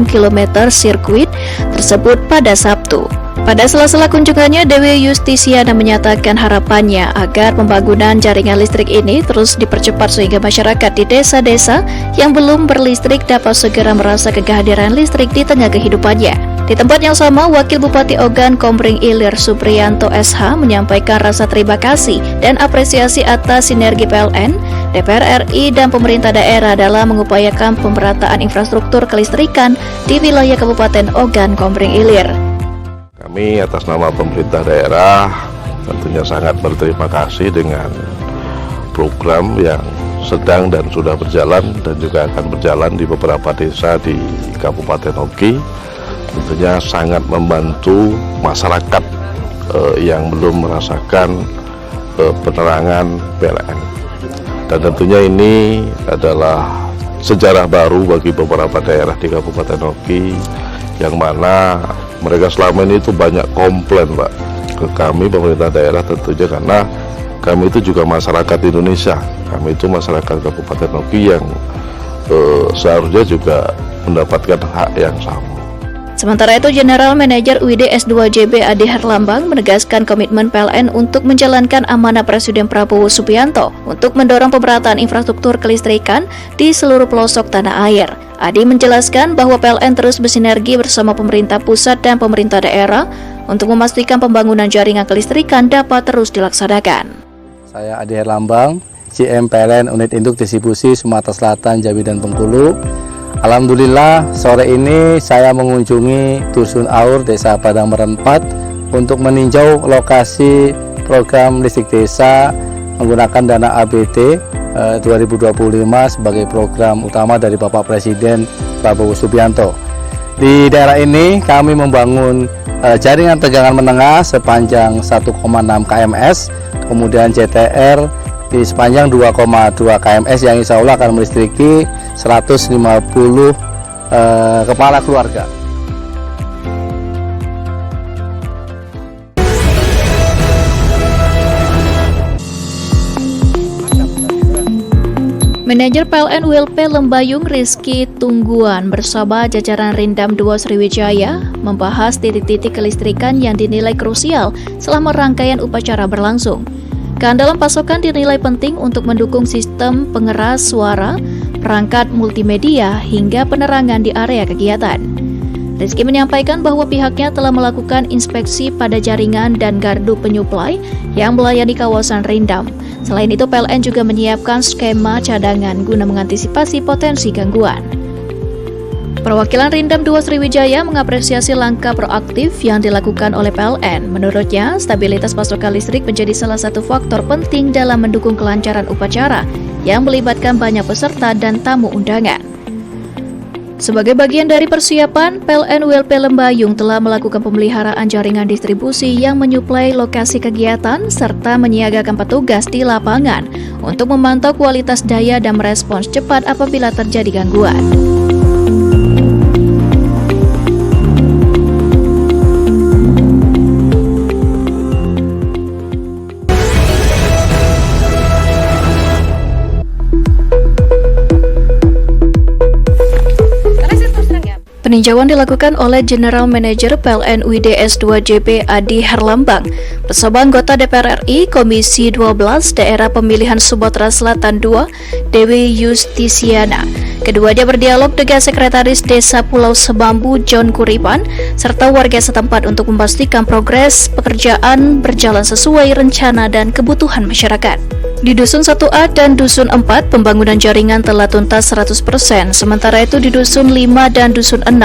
Speaker 2: km sirkuit tersebut pada Sabtu. Pada sela-sela kunjungannya, Dewi Yustisiana menyatakan harapannya agar pembangunan jaringan listrik ini terus dipercepat sehingga masyarakat di desa-desa yang belum berlistrik dapat segera merasa kehadiran listrik di tengah kehidupannya. Di tempat yang sama, Wakil Bupati Ogan Komering Ilir Supriyanto SH menyampaikan rasa terima kasih dan apresiasi atas sinergi PLN, DPR RI, dan pemerintah daerah dalam mengupayakan pemerataan infrastruktur kelistrikan di wilayah Kabupaten Ogan Komering Ilir.
Speaker 4: Kami atas nama pemerintah daerah tentunya sangat berterima kasih dengan program yang sedang dan sudah berjalan dan juga akan berjalan di beberapa desa di Kabupaten Oki. Tentunya sangat membantu masyarakat yang belum merasakan penerangan PLN. Dan tentunya ini adalah sejarah baru bagi beberapa daerah di Kabupaten Oki yang mana mereka selama ini itu banyak komplain, Pak, ke kami pemerintah daerah tentunya karena kami itu juga masyarakat Indonesia. Kami itu masyarakat Kabupaten Oki yang seharusnya juga mendapatkan hak yang sama.
Speaker 2: Sementara itu, General Manager UID S2JB Adi Herlambang menegaskan komitmen PLN untuk menjalankan amanah Presiden Prabowo Subianto untuk mendorong pemerataan infrastruktur kelistrikan di seluruh pelosok tanah air. Adi menjelaskan bahwa PLN terus bersinergi bersama pemerintah pusat dan pemerintah daerah untuk memastikan pembangunan jaringan kelistrikan dapat terus dilaksanakan.
Speaker 5: Saya Adi Herlambang, GM PLN Unit Induk Distribusi Sumatera Selatan, Jambi, dan Bengkulu. Alhamdulillah, sore ini saya mengunjungi Dusun Aur, Desa Padang Meren 4 untuk meninjau lokasi program listrik desa menggunakan dana APBD 2025 sebagai program utama dari Bapak Presiden Prabowo Subianto. Di daerah ini kami membangun jaringan tegangan menengah sepanjang 1,6 kms, kemudian JTR di sepanjang 2,2 kms yang insya Allah akan melistriki 150 kepala keluarga.
Speaker 2: Manajer PLN ULP Lembayung Rizky Tungguan bersama jajaran Rindam 2 Sriwijaya membahas titik-titik kelistrikan yang dinilai krusial selama rangkaian upacara berlangsung. Keandalan pasokan dinilai penting untuk mendukung sistem pengeras suara, perangkat multimedia, hingga penerangan di area kegiatan. Rizky menyampaikan bahwa pihaknya telah melakukan inspeksi pada jaringan dan gardu penyuplai yang melayani kawasan Rindam. Selain itu, PLN juga menyiapkan skema cadangan guna mengantisipasi potensi gangguan. Perwakilan Rindam 2 Sriwijaya mengapresiasi langkah proaktif yang dilakukan oleh PLN. Menurutnya, stabilitas pasokan listrik menjadi salah satu faktor penting dalam mendukung kelancaran upacara yang melibatkan banyak peserta dan tamu undangan. Sebagai bagian dari persiapan, PLN WLP Lembayung telah melakukan pemeliharaan jaringan distribusi yang menyuplai lokasi kegiatan serta menyiagakan petugas di lapangan untuk memantau kualitas daya dan merespons cepat apabila terjadi gangguan. Peninjauan dilakukan oleh General Manager PLN UIDS 2JB Adi Herlambang bersama anggota DPR RI Komisi 12 Daerah Pemilihan Sumatera Selatan 2 Dewi Yustisiana. Keduanya berdialog dengan Sekretaris Desa Pulau Semambu John Kuripan serta warga setempat untuk memastikan progres pekerjaan berjalan sesuai rencana dan kebutuhan masyarakat. Di Dusun 1A dan Dusun 4, pembangunan jaringan telah tuntas 100%, sementara itu di Dusun 5 dan Dusun 6,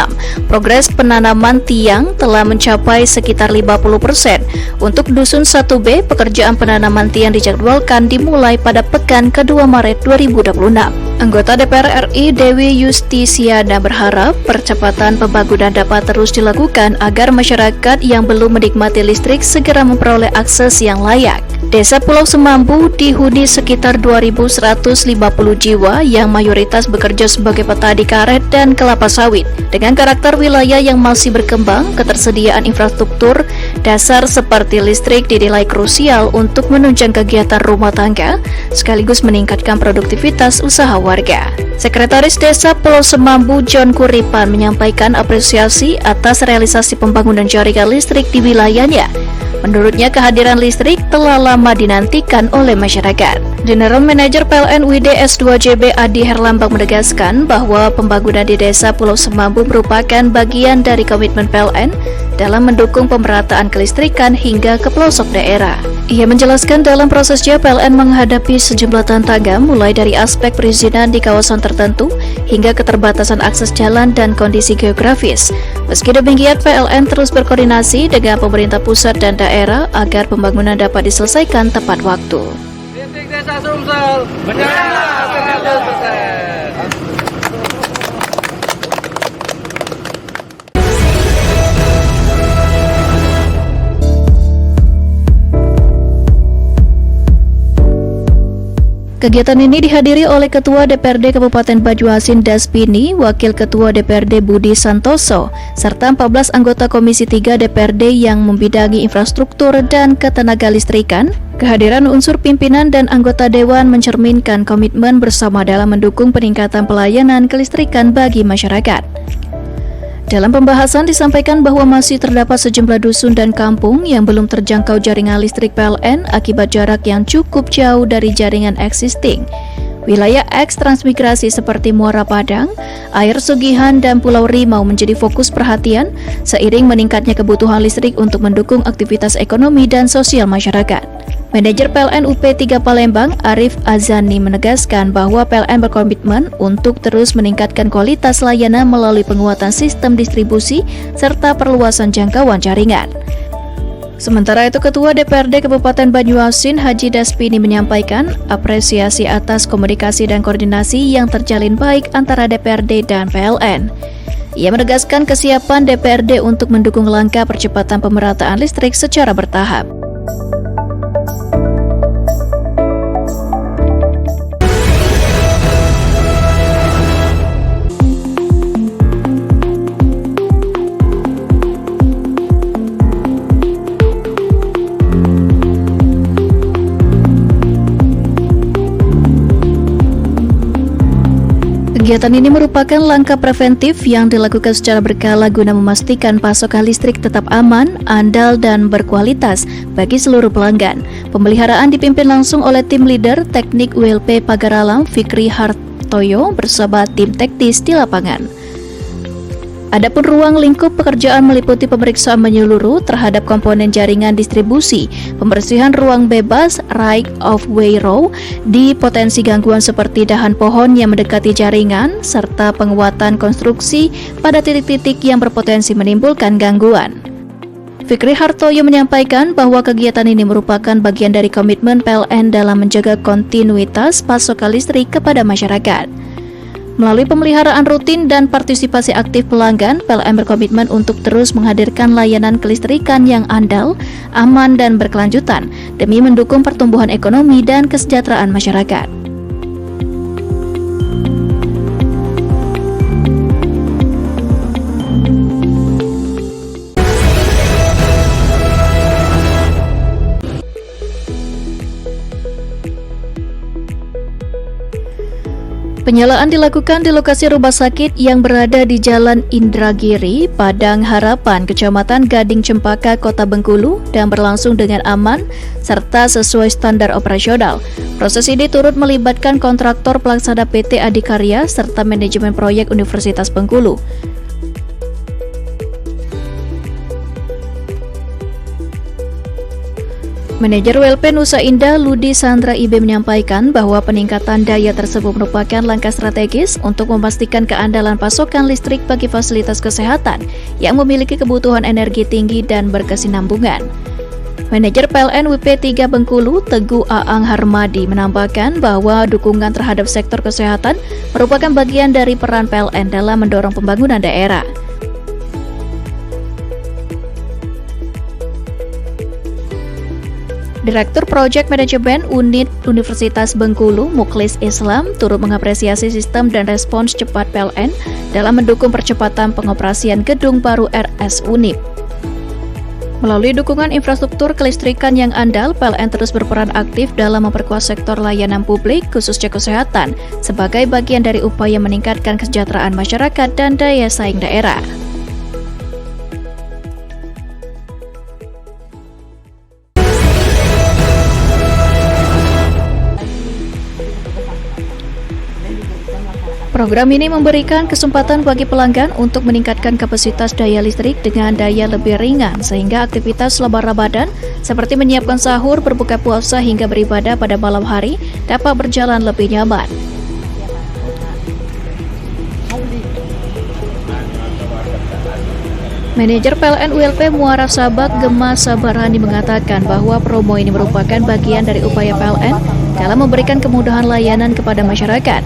Speaker 2: progres penanaman tiang telah mencapai sekitar 50%. Untuk Dusun 1B, pekerjaan penanaman tiang dijadwalkan dimulai pada pekan ke-2 Maret 2026. Anggota DPR RI Dewi Yustisiana berharap percepatan pembangunan dapat terus dilakukan agar masyarakat yang belum menikmati listrik segera memperoleh akses yang layak. Desa Pulau Semambu dihuni sekitar 2.150 jiwa yang mayoritas bekerja sebagai petani karet dan kelapa sawit. Dengan karakter wilayah yang masih berkembang, ketersediaan infrastruktur dasar seperti listrik dinilai krusial untuk menunjang kegiatan rumah tangga sekaligus meningkatkan produktivitas usaha warga. Sekretaris Desa Pulau Semambu John Kuripan menyampaikan apresiasi atas realisasi pembangunan jaringan listrik di wilayahnya. Menurutnya, kehadiran listrik telah lama dinantikan oleh masyarakat. General Manager PLN UIDS 2JB Adi Herlambang menegaskan bahwa pembangunan di Desa Pulau Semambu merupakan bagian dari komitmen PLN dalam mendukung pemerataan kelistrikan hingga ke pelosok daerah. Ia menjelaskan dalam prosesnya PLN menghadapi sejumlah tantangan mulai dari aspek perizinan di kawasan tertentu hingga keterbatasan akses jalan dan kondisi geografis. Meski demikian, PLN terus berkoordinasi dengan pemerintah pusat dan daerah agar pembangunan dapat diselesaikan tepat waktu.
Speaker 5: Listrik Desa Sumsel, benar 100%.
Speaker 2: Kegiatan ini dihadiri oleh Ketua DPRD Kabupaten Banyuasin Daspini, Wakil Ketua DPRD Budi Santoso, serta 14 anggota Komisi 3 DPRD yang membidangi infrastruktur dan ketenagalistrikan. Kehadiran unsur pimpinan dan anggota dewan mencerminkan komitmen bersama dalam mendukung peningkatan pelayanan kelistrikan bagi masyarakat. Dalam pembahasan disampaikan bahwa masih terdapat sejumlah dusun dan kampung yang belum terjangkau jaringan listrik PLN akibat jarak yang cukup jauh dari jaringan existing. Wilayah eks transmigrasi seperti Muara Padang, Air Sugihan, dan Pulau Rimau menjadi fokus perhatian seiring meningkatnya kebutuhan listrik untuk mendukung aktivitas ekonomi dan sosial masyarakat. Manajer PLN UP3 Palembang, Arif Azani, menegaskan bahwa PLN berkomitmen untuk terus meningkatkan kualitas layanan melalui penguatan sistem distribusi serta perluasan jangkauan jaringan. Sementara itu, Ketua DPRD Kabupaten Banyuasin Haji Daspini menyampaikan apresiasi atas komunikasi dan koordinasi yang terjalin baik antara DPRD dan PLN. Ia menegaskan kesiapan DPRD untuk mendukung langkah percepatan pemerataan listrik secara bertahap. Kegiatan ini merupakan langkah preventif yang dilakukan secara berkala guna memastikan pasokan listrik tetap aman, andal, dan berkualitas bagi seluruh pelanggan. Pemeliharaan dipimpin langsung oleh tim leader teknik WLP Pagaralam Fikri Hartoyo bersama tim teknis di lapangan. Adapun ruang lingkup pekerjaan meliputi pemeriksaan menyeluruh terhadap komponen jaringan distribusi, pembersihan ruang bebas right of way row di potensi gangguan seperti dahan pohon yang mendekati jaringan, serta penguatan konstruksi pada titik-titik yang berpotensi menimbulkan gangguan. Fikri Hartoyo menyampaikan bahwa kegiatan ini merupakan bagian dari komitmen PLN dalam menjaga kontinuitas pasokan listrik kepada masyarakat. Melalui pemeliharaan rutin dan partisipasi aktif pelanggan, PLN berkomitmen untuk terus menghadirkan layanan kelistrikan yang andal, aman, dan berkelanjutan demi mendukung pertumbuhan ekonomi dan kesejahteraan masyarakat. Penyalaan dilakukan di lokasi rumah sakit yang berada di Jalan Indragiri, Padang Harapan, Kecamatan Gading Cempaka, Kota Bengkulu, dan berlangsung dengan aman serta sesuai standar operasional. Proses ini turut melibatkan kontraktor pelaksana PT Adikarya serta manajemen proyek Universitas Bengkulu. Manajer WLP Nusa Indah Ludi Sandra IB menyampaikan bahwa peningkatan daya tersebut merupakan langkah strategis untuk memastikan keandalan pasokan listrik bagi fasilitas kesehatan yang memiliki kebutuhan energi tinggi dan berkesinambungan. Manajer PLN WP3 Bengkulu Teguh Aang Harmadi menambahkan bahwa dukungan terhadap sektor kesehatan merupakan bagian dari peran PLN dalam mendorong pembangunan daerah. Direktur Project Management Unit Universitas Bengkulu, Mukhlis Islam, turut mengapresiasi sistem dan respons cepat PLN dalam mendukung percepatan pengoperasian gedung baru RS Unip. Melalui dukungan infrastruktur kelistrikan yang andal, PLN terus berperan aktif dalam memperkuat sektor layanan publik, khususnya kesehatan, sebagai bagian dari upaya meningkatkan kesejahteraan masyarakat dan daya saing daerah. Program ini memberikan kesempatan bagi pelanggan untuk meningkatkan kapasitas daya listrik dengan daya lebih ringan sehingga aktivitas selama Ramadan seperti menyiapkan sahur, berbuka puasa hingga beribadah pada malam hari dapat berjalan lebih nyaman. Manajer PLN ULP Muara Sabak Gema Sabarani mengatakan bahwa promo ini merupakan bagian dari upaya PLN dalam memberikan kemudahan layanan kepada masyarakat.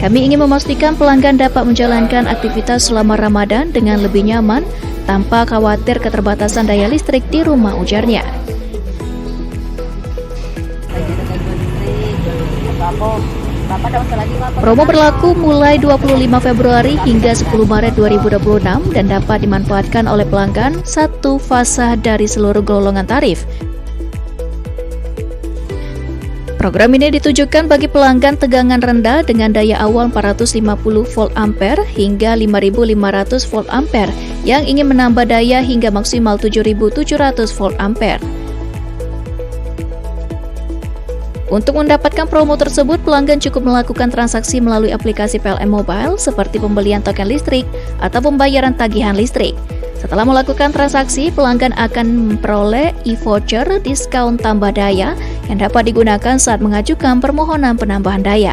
Speaker 2: Kami ingin memastikan pelanggan dapat menjalankan aktivitas selama Ramadan dengan lebih nyaman tanpa khawatir keterbatasan daya listrik di rumah, ujarnya. Promo berlaku mulai 25 Februari hingga 10 Maret 2026 dan dapat dimanfaatkan oleh pelanggan satu fasa dari seluruh golongan tarif. Program ini ditujukan bagi pelanggan tegangan rendah dengan daya awal 450 volt ampere hingga 5500 volt ampere yang ingin menambah daya hingga maksimal 7700 volt ampere. Untuk mendapatkan promo tersebut, pelanggan cukup melakukan transaksi melalui aplikasi PLN Mobile seperti pembelian token listrik atau pembayaran tagihan listrik. Setelah melakukan transaksi, pelanggan akan memperoleh e-voucher diskon tambah daya yang dapat digunakan saat mengajukan permohonan penambahan daya.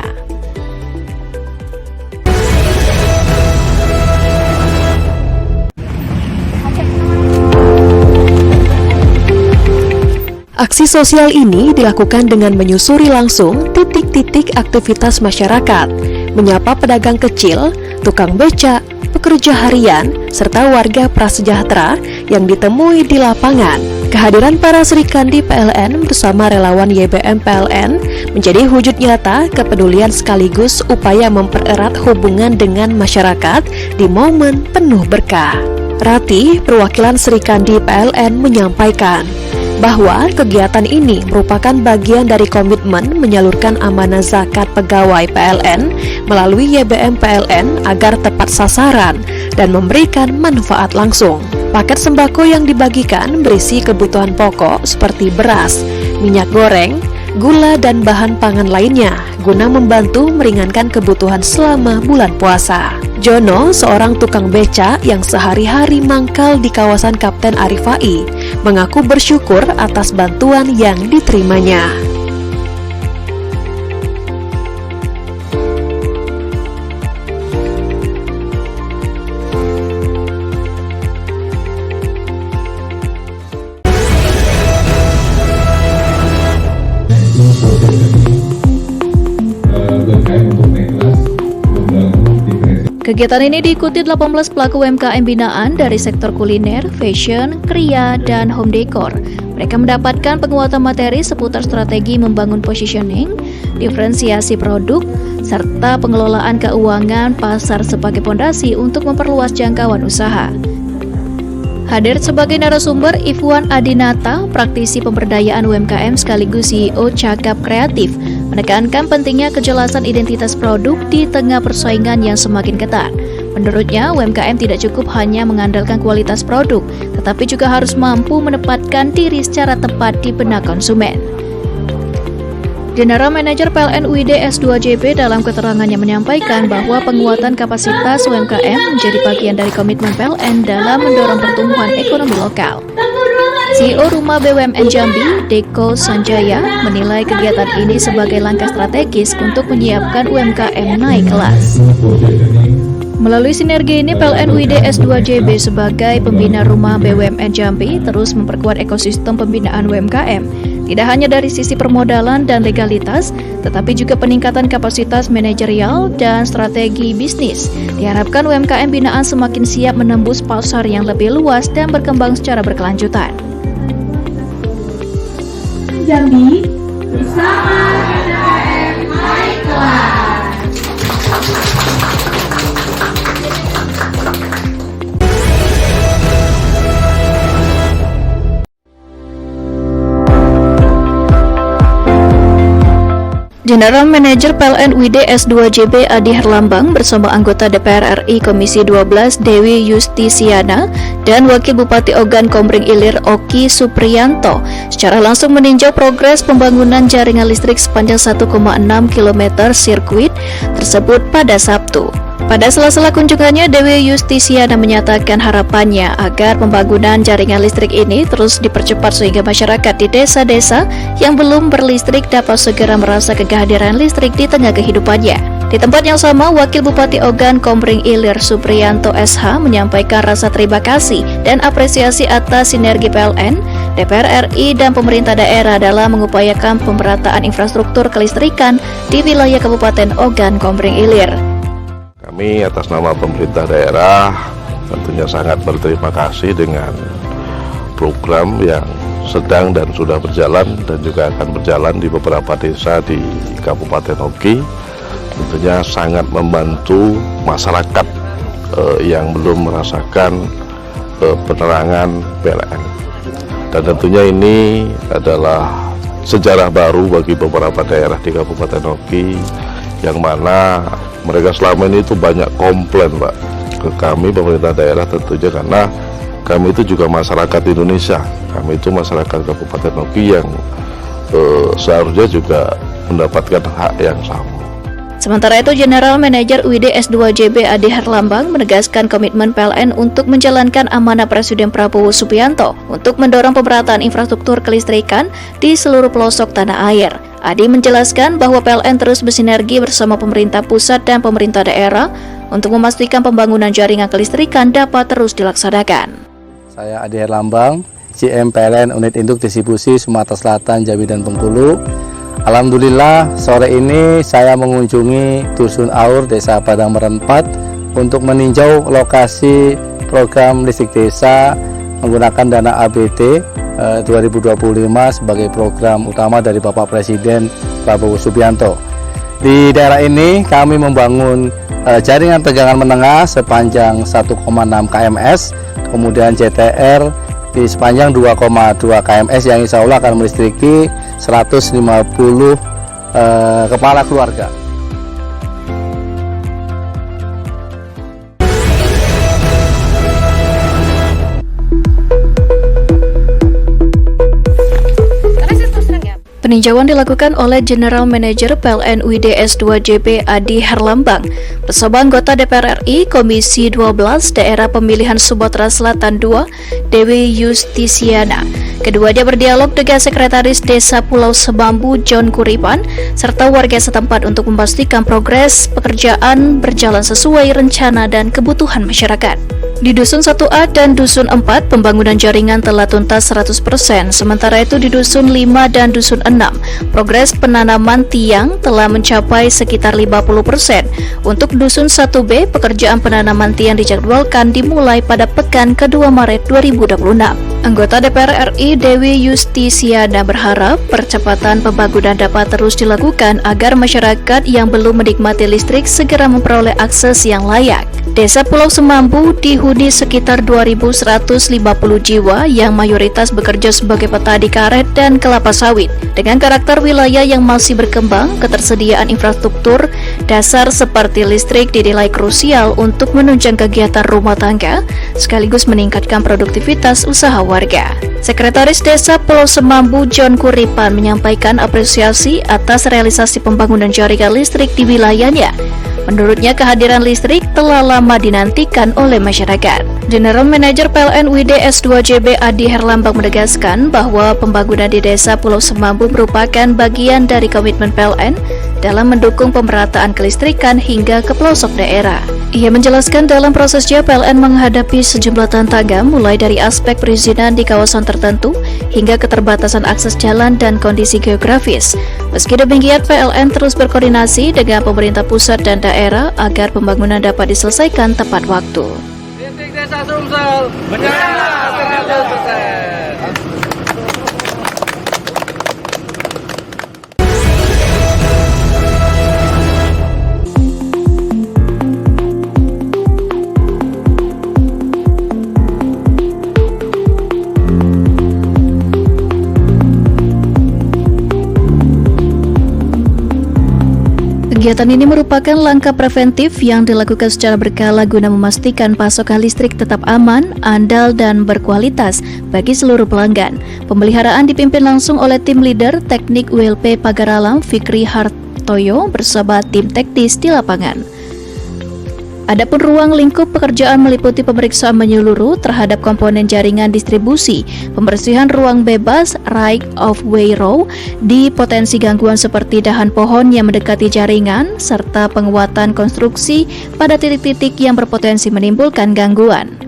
Speaker 3: Aksi sosial ini dilakukan dengan menyusuri langsung titik-titik aktivitas masyarakat, menyapa pedagang kecil, tukang becak, pekerja harian, serta warga prasejahtera yang ditemui di lapangan. Kehadiran para Serikandi PLN bersama relawan YBM PLN menjadi wujud nyata kepedulian sekaligus upaya mempererat hubungan dengan masyarakat di momen penuh berkah. Rati, perwakilan Serikandi PLN, menyampaikan bahwa kegiatan ini merupakan bagian dari komitmen menyalurkan amanah zakat pegawai PLN melalui YBM PLN agar tepat sasaran dan memberikan manfaat langsung. Paket sembako yang dibagikan berisi kebutuhan pokok seperti beras, minyak goreng, gula, dan bahan pangan lainnya. guna membantu meringankan kebutuhan selama bulan puasa. Jono, seorang tukang beca yang sehari-hari mangkal di kawasan Kapten Arifai, mengaku bersyukur atas bantuan yang diterimanya.
Speaker 6: Itu proses dari UMKM untuk naik kelas membangun diferensiasi.
Speaker 2: Kegiatan ini diikuti 18 pelaku UMKM binaan dari sektor kuliner, fashion, kria, dan home decor. Mereka mendapatkan penguatan materi seputar strategi membangun positioning, diferensiasi produk, serta pengelolaan keuangan pasar sebagai fondasi untuk memperluas jangkauan usaha. Hadir sebagai narasumber Ifwan Adinata, praktisi pemberdayaan UMKM sekaligus CEO Cakap Kreatif, menekankan pentingnya kejelasan identitas produk di tengah persaingan yang semakin ketat. Menurutnya, UMKM tidak cukup hanya mengandalkan kualitas produk, tetapi juga harus mampu menempatkan diri secara tepat di benak konsumen. General Manager PLN UID S2JB dalam keterangannya menyampaikan bahwa penguatan kapasitas UMKM menjadi bagian dari komitmen PLN dalam mendorong pertumbuhan ekonomi lokal. CEO Rumah BUMN Jambi, Deko Sanjaya, menilai kegiatan ini sebagai langkah strategis untuk menyiapkan UMKM naik kelas. Melalui sinergi ini, PLN UID S2JB sebagai pembina Rumah BUMN Jambi terus memperkuat ekosistem pembinaan UMKM, tidak hanya dari sisi permodalan dan legalitas, tetapi juga peningkatan kapasitas manajerial dan strategi bisnis. Diharapkan UMKM binaan semakin siap menembus pasar yang lebih luas dan berkembang secara berkelanjutan.
Speaker 7: Jambi bersama UMKM naik kelas.
Speaker 2: General Manager PLN UID S2JB Adi Herlambang bersama anggota DPR RI Komisi 12 Dewi Yustisiana dan Wakil Bupati Ogan Komering Ilir Oki Supriyanto secara langsung meninjau progres pembangunan jaringan listrik sepanjang 1,6 km sirkuit tersebut pada Sabtu. Pada sela-sela kunjungannya, Dewi Yustisiana menyatakan harapannya agar pembangunan jaringan listrik ini terus dipercepat sehingga masyarakat di desa-desa yang belum berlistrik dapat segera merasa kehadiran listrik di tengah kehidupannya. Di tempat yang sama, Wakil Bupati Ogan Komering Ilir Supriyanto SH menyampaikan rasa terima kasih dan apresiasi atas sinergi PLN, DPR RI, dan pemerintah daerah dalam mengupayakan pemerataan infrastruktur kelistrikan di wilayah Kabupaten Ogan Komering Ilir.
Speaker 4: Kami atas nama pemerintah daerah tentunya sangat berterima kasih dengan program yang sedang dan sudah berjalan dan juga akan berjalan di beberapa desa di Kabupaten Oki. Tentunya sangat membantu masyarakat yang belum merasakan penerangan PLN. Dan tentunya ini adalah sejarah baru bagi beberapa daerah di Kabupaten Oki, yang mana mereka selama ini itu banyak komplain, Pak, ke kami pemerintah daerah tentunya, karena kami itu juga masyarakat Indonesia. Kami itu masyarakat Kabupaten Oki yang seharusnya juga mendapatkan hak yang sama.
Speaker 2: Sementara itu, General Manager UID S2JB Adi Herlambang menegaskan komitmen PLN untuk menjalankan amanah Presiden Prabowo Subianto untuk mendorong pemerataan infrastruktur kelistrikan di seluruh pelosok tanah air. Adi menjelaskan bahwa PLN terus bersinergi bersama pemerintah pusat dan pemerintah daerah untuk memastikan pembangunan jaringan kelistrikan dapat terus dilaksanakan.
Speaker 5: Saya Adi Herlambang, GM PLN Unit Induk Distribusi Sumatera Selatan, Jambi, dan Bengkulu. Alhamdulillah, sore ini saya mengunjungi Dusun Aur, Desa Padang Meren 4 untuk meninjau lokasi program listrik desa menggunakan dana APBD 2025 sebagai program utama dari Bapak Presiden Prabowo Subianto. Di daerah ini kami membangun jaringan tegangan menengah sepanjang 1,6 kms, kemudian JTR di sepanjang 2,2 kms yang insya Allah akan melistriki 150 kepala keluarga.
Speaker 2: Peninjauan dilakukan oleh General Manager PLN UID S2JB Adi Herlambang bersama anggota DPR RI Komisi 12 Daerah Pemilihan Sumatera Selatan II, Dewi Yustisiana. Keduanya berdialog dengan Sekretaris Desa Pulau Semambu John Kuripan serta warga setempat untuk memastikan progres pekerjaan berjalan sesuai rencana dan kebutuhan masyarakat. Di Dusun 1A dan Dusun 4, pembangunan jaringan telah tuntas 100%, sementara itu di Dusun 5 dan Dusun 6, progres penanaman tiang telah mencapai sekitar 50%. Untuk Dusun 1B, pekerjaan penanaman tiang dijadwalkan dimulai pada pekan ke-2 Maret 2026. Anggota DPR RI Dewi Yustisiana berharap percepatan pembangunan dapat terus dilakukan agar masyarakat yang belum menikmati listrik segera memperoleh akses yang layak. Desa Pulau Semambu dihuni sekitar 2.150 jiwa yang mayoritas bekerja sebagai petani karet dan kelapa sawit. Dengan karakter wilayah yang masih berkembang, ketersediaan infrastruktur dasar seperti listrik dinilai krusial untuk menunjang kegiatan rumah tangga sekaligus meningkatkan produktivitas usaha warga. Sekretaris Desa Pulau Semambu John Kuripan menyampaikan apresiasi atas realisasi pembangunan jaringan listrik di wilayahnya. Menurutnya kehadiran listrik telah lama dinantikan oleh masyarakat. General Manager PLN UID S2JB Adi Herlambang menegaskan bahwa pembangunan di Desa Pulau Semambu merupakan bagian dari komitmen PLN dalam mendukung pemerataan kelistrikan hingga ke pelosok daerah. Ia menjelaskan dalam prosesnya PLN menghadapi sejumlah tantangan mulai dari aspek perizinan di kawasan tertentu hingga keterbatasan akses jalan dan kondisi geografis. Meski demikian, PLN terus berkoordinasi dengan pemerintah pusat dan daerah agar pembangunan dapat diselesaikan tepat waktu.
Speaker 5: Listrik Desa Sumsel berjalan 100%.
Speaker 2: Kegiatan ini merupakan langkah preventif yang dilakukan secara berkala guna memastikan pasokan listrik tetap aman, andal, dan berkualitas bagi seluruh pelanggan. Pemeliharaan dipimpin langsung oleh tim leader teknik ULP Pagaralam Fikri Hartoyo bersama tim teknis di lapangan. Adapun ruang lingkup pekerjaan meliputi pemeriksaan menyeluruh terhadap komponen jaringan distribusi, pembersihan ruang bebas right of way row di potensi gangguan seperti dahan pohon yang mendekati jaringan, serta penguatan konstruksi pada titik-titik yang berpotensi menimbulkan gangguan.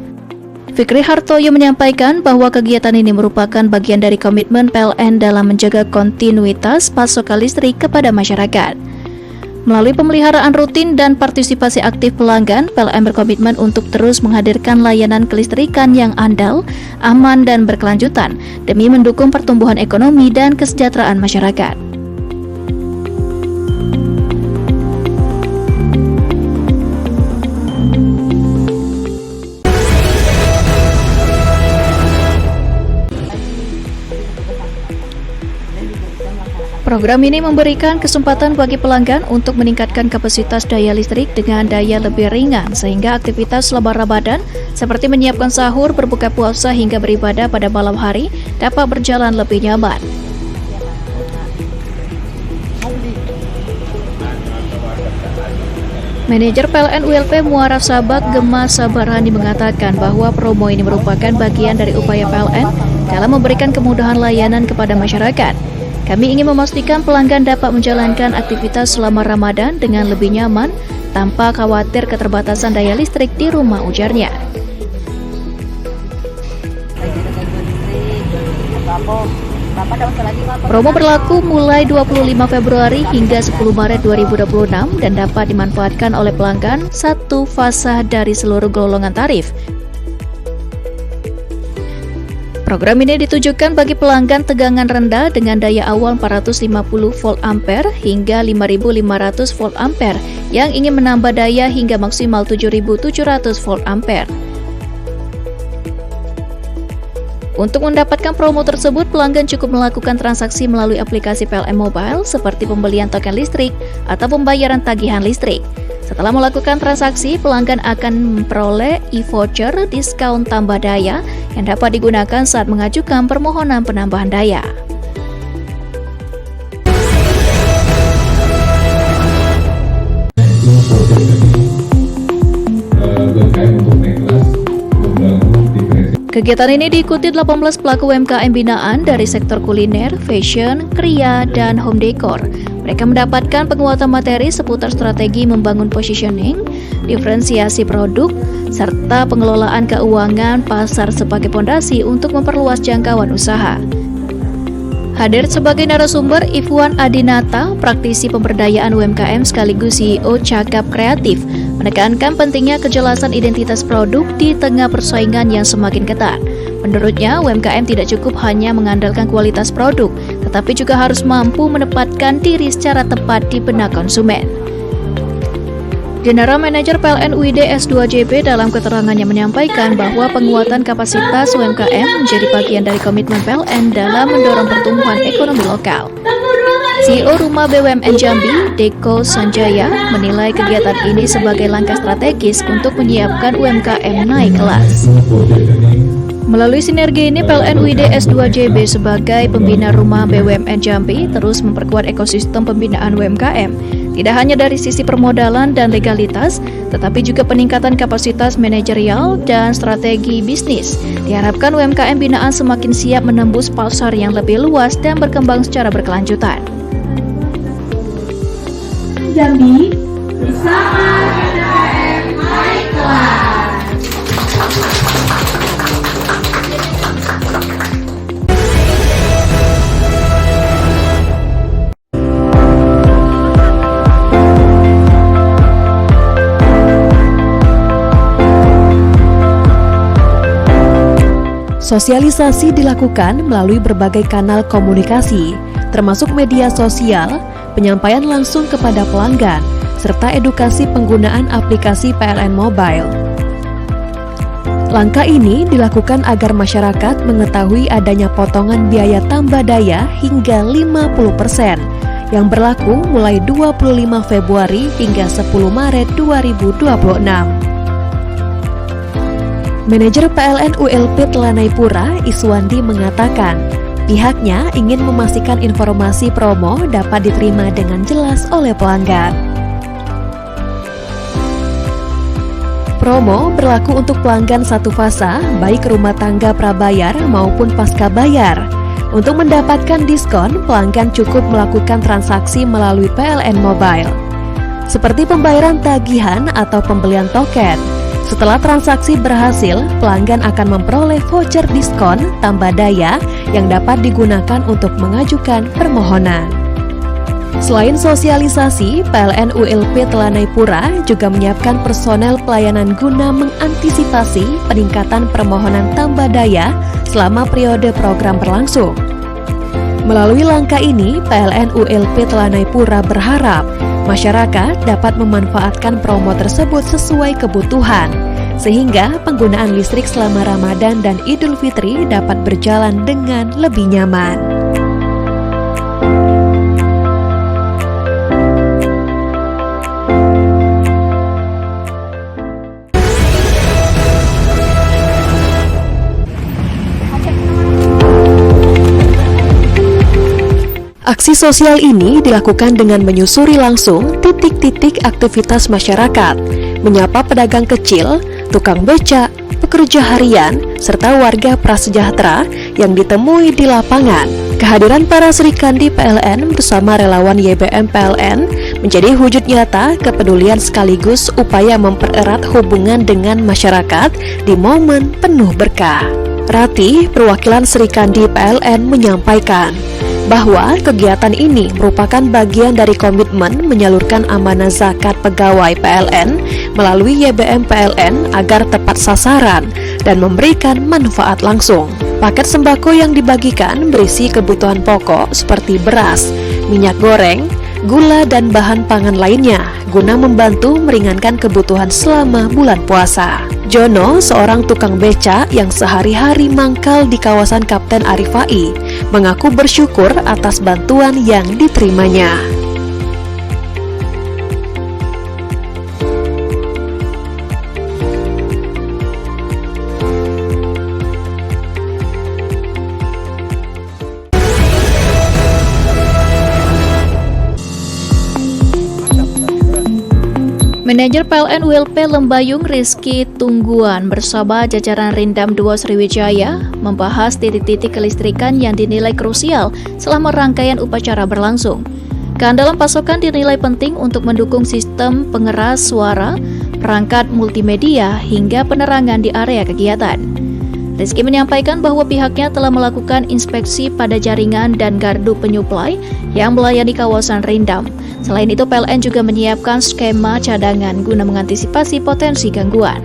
Speaker 2: Fikri Hartoyo menyampaikan bahwa kegiatan ini merupakan bagian dari komitmen PLN dalam menjaga kontinuitas pasokan listrik kepada masyarakat. Melalui pemeliharaan rutin dan partisipasi aktif pelanggan, PLN berkomitmen untuk terus menghadirkan layanan kelistrikan yang andal, aman, dan berkelanjutan demi mendukung pertumbuhan ekonomi dan kesejahteraan masyarakat. Program ini memberikan kesempatan bagi pelanggan untuk meningkatkan kapasitas daya listrik dengan daya lebih ringan sehingga aktivitas selama Ramadan seperti menyiapkan sahur, berbuka puasa hingga beribadah pada malam hari dapat berjalan lebih nyaman. Manajer PLN ULP Muara Sabak Gema Sabarani mengatakan bahwa promo ini merupakan bagian dari upaya PLN dalam memberikan kemudahan layanan kepada masyarakat. Kami ingin memastikan pelanggan dapat menjalankan aktivitas selama Ramadan dengan lebih nyaman tanpa khawatir keterbatasan daya listrik di rumah, ujarnya. Promo berlaku mulai 25 Februari hingga 10 Maret 2026 dan dapat dimanfaatkan oleh pelanggan satu fasa dari seluruh golongan tarif. Program ini ditujukan bagi pelanggan tegangan rendah dengan daya awal 450 volt ampere hingga 5500 volt ampere yang ingin menambah daya hingga maksimal 7700 volt ampere. Untuk mendapatkan promo tersebut, pelanggan cukup melakukan transaksi melalui aplikasi PLN Mobile seperti pembelian token listrik atau pembayaran tagihan listrik. Setelah melakukan transaksi, pelanggan akan memperoleh e-voucher diskon tambah daya yang dapat digunakan saat mengajukan permohonan penambahan daya. Kegiatan ini diikuti 18 pelaku UMKM binaan dari sektor kuliner, fashion, kria, dan home decor. Mereka mendapatkan penguatan materi seputar strategi membangun positioning, diferensiasi produk, serta pengelolaan keuangan pasar sebagai fondasi untuk memperluas jangkauan usaha. Hadir sebagai narasumber Ifwan Adinata, praktisi pemberdayaan UMKM sekaligus CEO Cakap Kreatif, menekankan pentingnya kejelasan identitas produk di tengah persaingan yang semakin ketat. Menurutnya, UMKM tidak cukup hanya mengandalkan kualitas produk, tetapi juga harus mampu menempatkan diri secara tepat di benak konsumen. General Manager PLN UID S2JB dalam keterangannya menyampaikan bahwa penguatan kapasitas UMKM menjadi bagian dari komitmen PLN dalam mendorong pertumbuhan ekonomi lokal. CEO Rumah BUMN Jambi, Deko Sanjaya, menilai kegiatan ini sebagai langkah strategis untuk menyiapkan UMKM naik kelas. Melalui sinergi ini, PLN UID S2JB sebagai pembina Rumah BUMN Jambi terus memperkuat ekosistem pembinaan UMKM, tidak hanya dari sisi permodalan dan legalitas, tetapi juga peningkatan kapasitas manajerial dan strategi bisnis. Diharapkan UMKM binaan semakin siap menembus pasar yang lebih luas dan berkembang secara berkelanjutan.
Speaker 7: Jambi bersama UMKM naik kelas.
Speaker 3: Sosialisasi dilakukan melalui berbagai kanal komunikasi, termasuk media sosial, penyampaian langsung kepada pelanggan, serta edukasi penggunaan aplikasi PLN Mobile. Langkah ini dilakukan agar masyarakat mengetahui adanya potongan biaya tambah daya hingga 50% yang berlaku mulai 25 Februari hingga 10 Maret 2026. Manajer PLN ULP Telanai-Pura, Iswandi, mengatakan pihaknya ingin memastikan informasi promo dapat diterima dengan jelas oleh pelanggan. Promo berlaku untuk pelanggan satu fasa, baik rumah tangga prabayar maupun pasca bayar. Untuk mendapatkan diskon, pelanggan cukup melakukan transaksi melalui PLN Mobile, seperti pembayaran tagihan atau pembelian token. Setelah transaksi berhasil, pelanggan akan memperoleh voucher diskon tambah daya yang dapat digunakan untuk mengajukan permohonan. Selain sosialisasi, PLN ULP Telanai-Pura juga menyiapkan personel pelayanan guna mengantisipasi peningkatan permohonan tambah daya selama periode program berlangsung. Melalui langkah ini, PLN ULP Telanai-Pura berharap masyarakat dapat memanfaatkan promo tersebut sesuai kebutuhan, sehingga penggunaan listrik selama Ramadan dan Idul Fitri dapat berjalan dengan lebih nyaman. Aksi sosial ini dilakukan dengan menyusuri langsung titik-titik aktivitas masyarakat, menyapa pedagang kecil, tukang becak, pekerja harian, serta warga prasejahtera yang ditemui di lapangan. Kehadiran para Serikandi PLN bersama relawan YBM PLN menjadi wujud nyata kepedulian sekaligus upaya mempererat hubungan dengan masyarakat di momen penuh berkah. Rati, perwakilan Serikandi PLN, menyampaikan bahwa kegiatan ini merupakan bagian dari komitmen menyalurkan amanah zakat pegawai PLN melalui YBM PLN agar tepat sasaran dan memberikan manfaat langsung. Paket sembako yang dibagikan berisi kebutuhan pokok seperti beras, minyak goreng, gula, dan bahan pangan lainnya guna membantu meringankan kebutuhan selama bulan puasa. Jono, seorang tukang becak yang sehari-hari mangkal di kawasan Kapten Arifai, mengaku bersyukur atas bantuan yang diterimanya.
Speaker 2: Manajer PLN ULP Lembayung Rizky Tungguan bersama jajaran Rindam 2 Sriwijaya membahas titik-titik kelistrikan yang dinilai krusial selama rangkaian upacara berlangsung. Keandalan pasokan dinilai penting untuk mendukung sistem pengeras suara, perangkat multimedia, hingga penerangan di area kegiatan. Rizky menyampaikan bahwa pihaknya telah melakukan inspeksi pada jaringan dan gardu penyuplai yang melayani kawasan Rindam. Selain itu, PLN juga menyiapkan skema cadangan guna mengantisipasi potensi gangguan.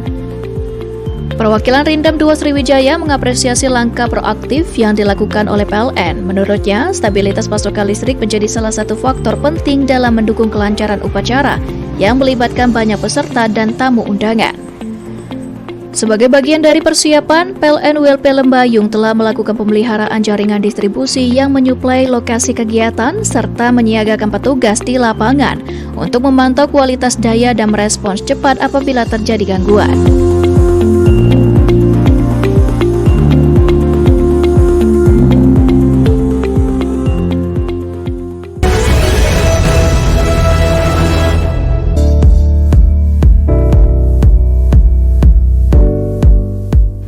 Speaker 2: Perwakilan Rindam 2 Sriwijaya mengapresiasi langkah proaktif yang dilakukan oleh PLN. Menurutnya, stabilitas pasokan listrik menjadi salah satu faktor penting dalam mendukung kelancaran upacara yang melibatkan banyak peserta dan tamu undangan. Sebagai bagian dari persiapan, PLN ULP Lembayung telah melakukan pemeliharaan jaringan distribusi yang menyuplai lokasi kegiatan serta menyiagakan petugas di lapangan untuk memantau kualitas daya dan merespons cepat apabila terjadi gangguan.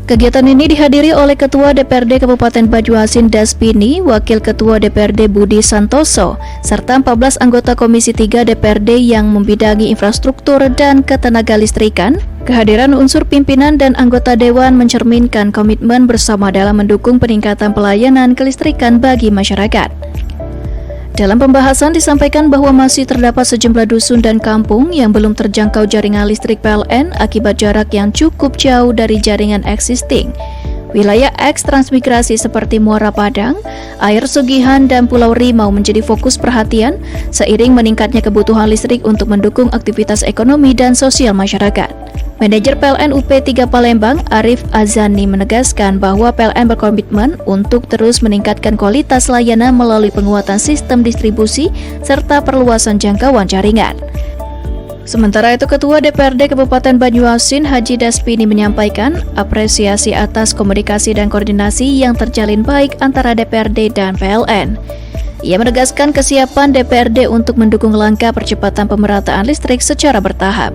Speaker 2: Kegiatan ini dihadiri oleh Ketua DPRD Kabupaten Banyuasin Daspini, Wakil Ketua DPRD Budi Santoso, serta 14 anggota Komisi 3 DPRD yang membidangi infrastruktur dan ketenagalistrikan. Kehadiran unsur pimpinan dan anggota Dewan mencerminkan komitmen bersama dalam mendukung peningkatan pelayanan kelistrikan bagi masyarakat. Dalam pembahasan disampaikan bahwa masih terdapat sejumlah dusun dan kampung yang belum terjangkau jaringan listrik PLN akibat jarak yang cukup jauh dari jaringan existing. Wilayah X transmigrasi seperti Muara Padang, Air Sugihan, dan Pulau Rimau menjadi fokus perhatian seiring meningkatnya kebutuhan listrik untuk mendukung aktivitas ekonomi dan sosial masyarakat. Manajer PLN UP3 Palembang, Arif Azani, menegaskan bahwa PLN berkomitmen untuk terus meningkatkan kualitas layanan melalui penguatan sistem distribusi serta perluasan jangkauan jaringan. Sementara itu, Ketua DPRD Kabupaten Banyuasin, Haji Daspini, menyampaikan apresiasi atas komunikasi dan koordinasi yang terjalin baik antara DPRD dan PLN. Ia menegaskan kesiapan DPRD untuk mendukung langkah percepatan pemerataan listrik secara bertahap.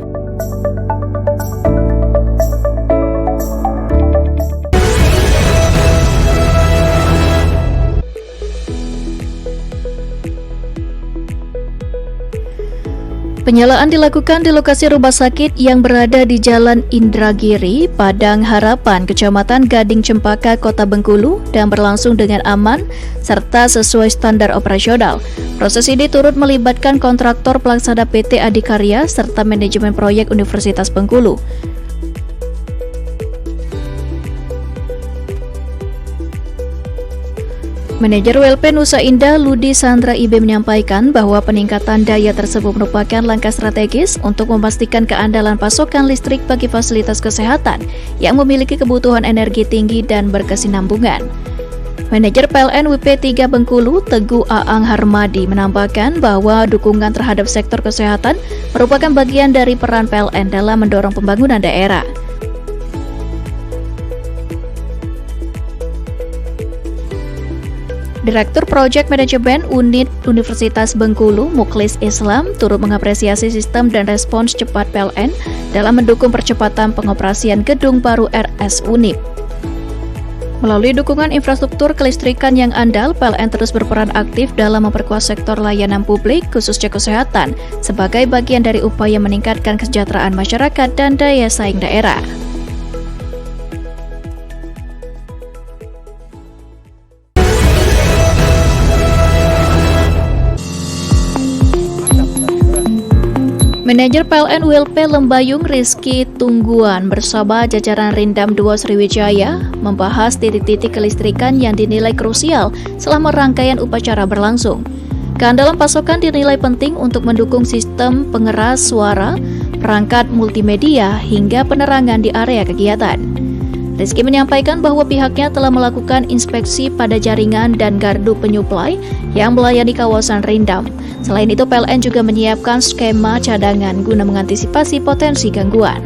Speaker 2: Penyalaan dilakukan di lokasi rumah sakit yang berada di Jalan Indragiri, Padang Harapan, Kecamatan Gading Cempaka, Kota Bengkulu, dan berlangsung dengan aman serta sesuai standar operasional. Proses ini turut melibatkan kontraktor pelaksana PT Adikarya serta manajemen proyek Universitas Bengkulu. Manajer ULP Nusa Indah Ludi Sandra IB menyampaikan bahwa peningkatan daya tersebut merupakan langkah strategis untuk memastikan keandalan pasokan listrik bagi fasilitas kesehatan yang memiliki kebutuhan energi tinggi dan berkesinambungan. Manajer PLN UP3 Bengkulu, Teguh Aang Harmadi, menambahkan bahwa dukungan terhadap sektor kesehatan merupakan bagian dari peran PLN dalam mendorong pembangunan daerah. Direktur Project Management Unit Universitas Bengkulu, Mukhlis Islam, turut mengapresiasi sistem dan respons cepat PLN dalam mendukung percepatan pengoperasian gedung baru RS Unip. Melalui dukungan infrastruktur kelistrikan yang andal, PLN terus berperan aktif dalam memperkuat sektor layanan publik, khususnya kesehatan, sebagai bagian dari upaya meningkatkan kesejahteraan masyarakat dan daya saing daerah. Manajer PLN ULP Lembayung Rizky Tungguan bersama jajaran Rindam 2 Sriwijaya membahas titik-titik kelistrikan yang dinilai krusial selama rangkaian upacara berlangsung. Keandalan pasokan dinilai penting untuk mendukung sistem pengeras suara, perangkat multimedia, hingga penerangan di area kegiatan. Rizky menyampaikan bahwa pihaknya telah melakukan inspeksi pada jaringan dan gardu penyuplai yang melayani kawasan Rindam. Selain itu, PLN juga menyiapkan skema cadangan guna mengantisipasi potensi gangguan.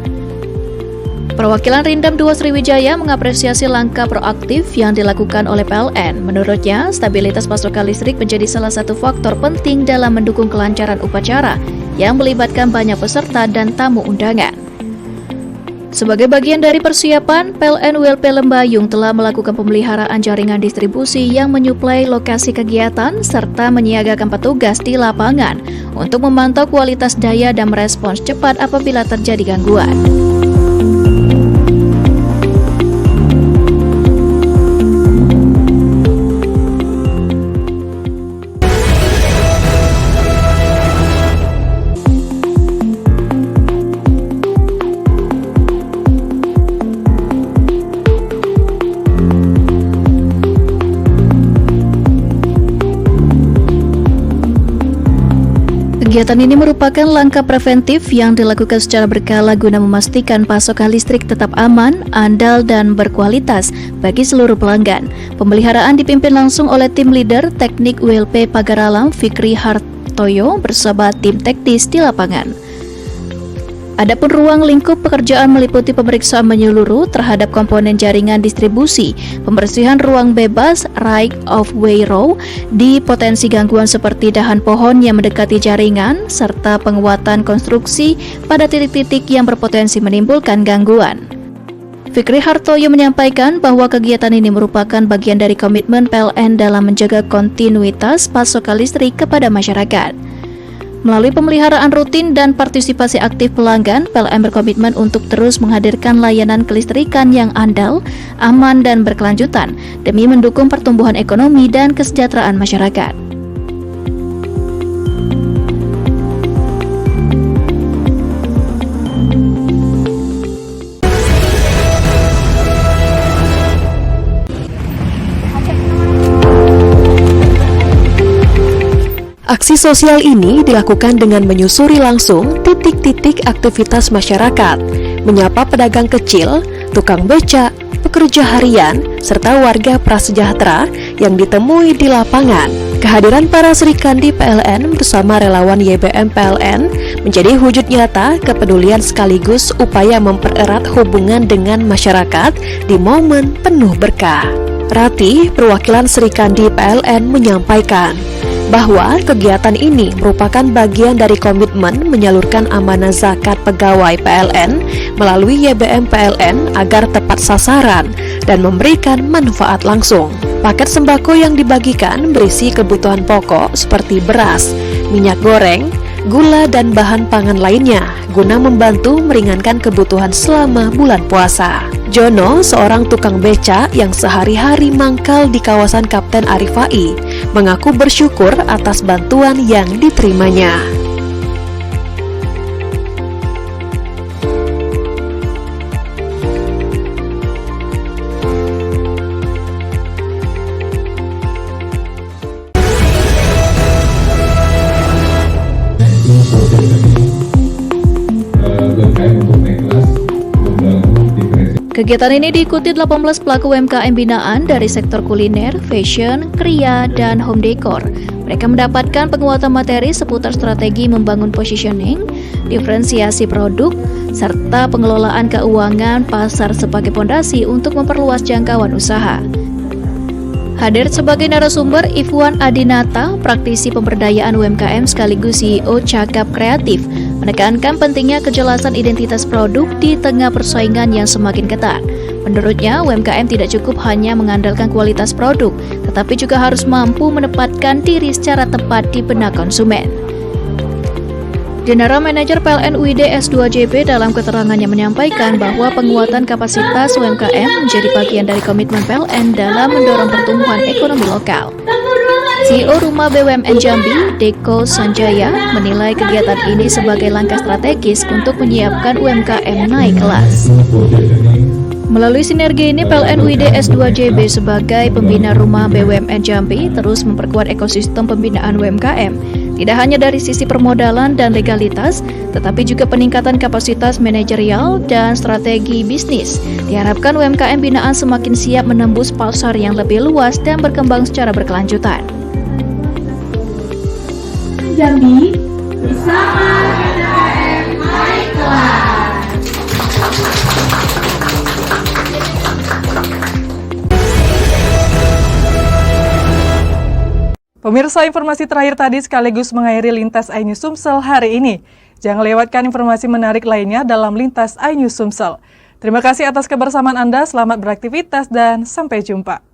Speaker 2: Perwakilan Rindam 2 Sriwijaya mengapresiasi langkah proaktif yang dilakukan oleh PLN. Menurutnya, stabilitas pasokan listrik menjadi salah satu faktor penting dalam mendukung kelancaran upacara yang melibatkan banyak peserta dan tamu undangan. Sebagai bagian dari persiapan, PLN ULP Lembayung telah melakukan pemeliharaan jaringan distribusi yang menyuplai lokasi kegiatan serta menyiagakan petugas di lapangan untuk memantau kualitas daya dan merespons cepat apabila terjadi gangguan. Kegiatan ini merupakan langkah preventif yang dilakukan secara berkala guna memastikan pasokan listrik tetap aman, andal, dan berkualitas bagi seluruh pelanggan. Pemeliharaan dipimpin langsung oleh tim leader teknik ULP Pagaralam Fikri Hartoyo bersama tim teknis di lapangan. Adapun ruang lingkup pekerjaan meliputi pemeriksaan menyeluruh terhadap komponen jaringan distribusi, pembersihan ruang bebas right of way row di potensi gangguan seperti dahan pohon yang mendekati jaringan, serta penguatan konstruksi pada titik-titik yang berpotensi menimbulkan gangguan. Fikri Hartoyo menyampaikan bahwa kegiatan ini merupakan bagian dari komitmen PLN dalam menjaga kontinuitas pasokan listrik kepada masyarakat. Melalui pemeliharaan rutin dan partisipasi aktif pelanggan, PLN berkomitmen untuk terus menghadirkan layanan kelistrikan yang andal, aman, dan berkelanjutan demi mendukung pertumbuhan ekonomi dan kesejahteraan masyarakat.
Speaker 3: Aksi sosial ini dilakukan dengan menyusuri langsung titik-titik aktivitas masyarakat, menyapa pedagang kecil, tukang becak, pekerja harian, serta warga prasejahtera yang ditemui di lapangan. Kehadiran para Serikandi PLN bersama relawan YBM PLN menjadi wujud nyata kepedulian sekaligus upaya mempererat hubungan dengan masyarakat di momen penuh berkah. Rati, perwakilan Serikandi PLN, menyampaikan bahwa kegiatan ini merupakan bagian dari komitmen menyalurkan amanah zakat pegawai PLN melalui YBM PLN agar tepat sasaran dan memberikan manfaat langsung. Paket sembako yang dibagikan berisi kebutuhan pokok seperti beras, minyak goreng, gula, dan bahan pangan lainnya guna membantu meringankan kebutuhan selama bulan puasa. Jono, seorang tukang becak yang sehari-hari mangkal di kawasan Kapten Arifai, mengaku bersyukur atas bantuan yang diterimanya.
Speaker 6: Itu proses UMKM untuk naik kelas membangun diferensiasi.
Speaker 2: Kegiatan ini diikuti 18 pelaku UMKM binaan dari sektor kuliner, fashion, kriya, dan home decor. Mereka mendapatkan penguatan materi seputar strategi membangun positioning, diferensiasi produk, serta pengelolaan keuangan pasar sebagai fondasi untuk memperluas jangkauan usaha. Hadir sebagai narasumber Ifwan Adinata, praktisi pemberdayaan UMKM sekaligus CEO Cakap Kreatif, menekankan pentingnya kejelasan identitas produk di tengah persaingan yang semakin ketat. Menurutnya, UMKM tidak cukup hanya mengandalkan kualitas produk, tetapi juga harus mampu menempatkan diri secara tepat di benak konsumen. General Manager PLN UID S2JB dalam keterangannya menyampaikan bahwa penguatan kapasitas UMKM menjadi bagian dari komitmen PLN dalam mendorong pertumbuhan ekonomi lokal. CEO Rumah BUMN Jambi, Deko Sanjaya, menilai kegiatan ini sebagai langkah strategis untuk menyiapkan UMKM naik kelas. Melalui sinergi ini, PLN UID S2JB sebagai pembina Rumah BUMN Jambi terus memperkuat ekosistem pembinaan UMKM. Tidak hanya dari sisi permodalan dan legalitas, tetapi juga peningkatan kapasitas manajerial dan strategi bisnis. Diharapkan UMKM binaan semakin siap menembus pasar yang lebih luas dan berkembang secara berkelanjutan.
Speaker 7: Jambi bersama PKM naik kelas.
Speaker 1: Pemirsa, informasi terakhir tadi sekaligus mengakhiri Lintas iNews Sumsel hari ini. Jangan lewatkan informasi menarik lainnya dalam Lintas iNews Sumsel. Terima kasih atas kebersamaan Anda, selamat beraktivitas dan sampai jumpa.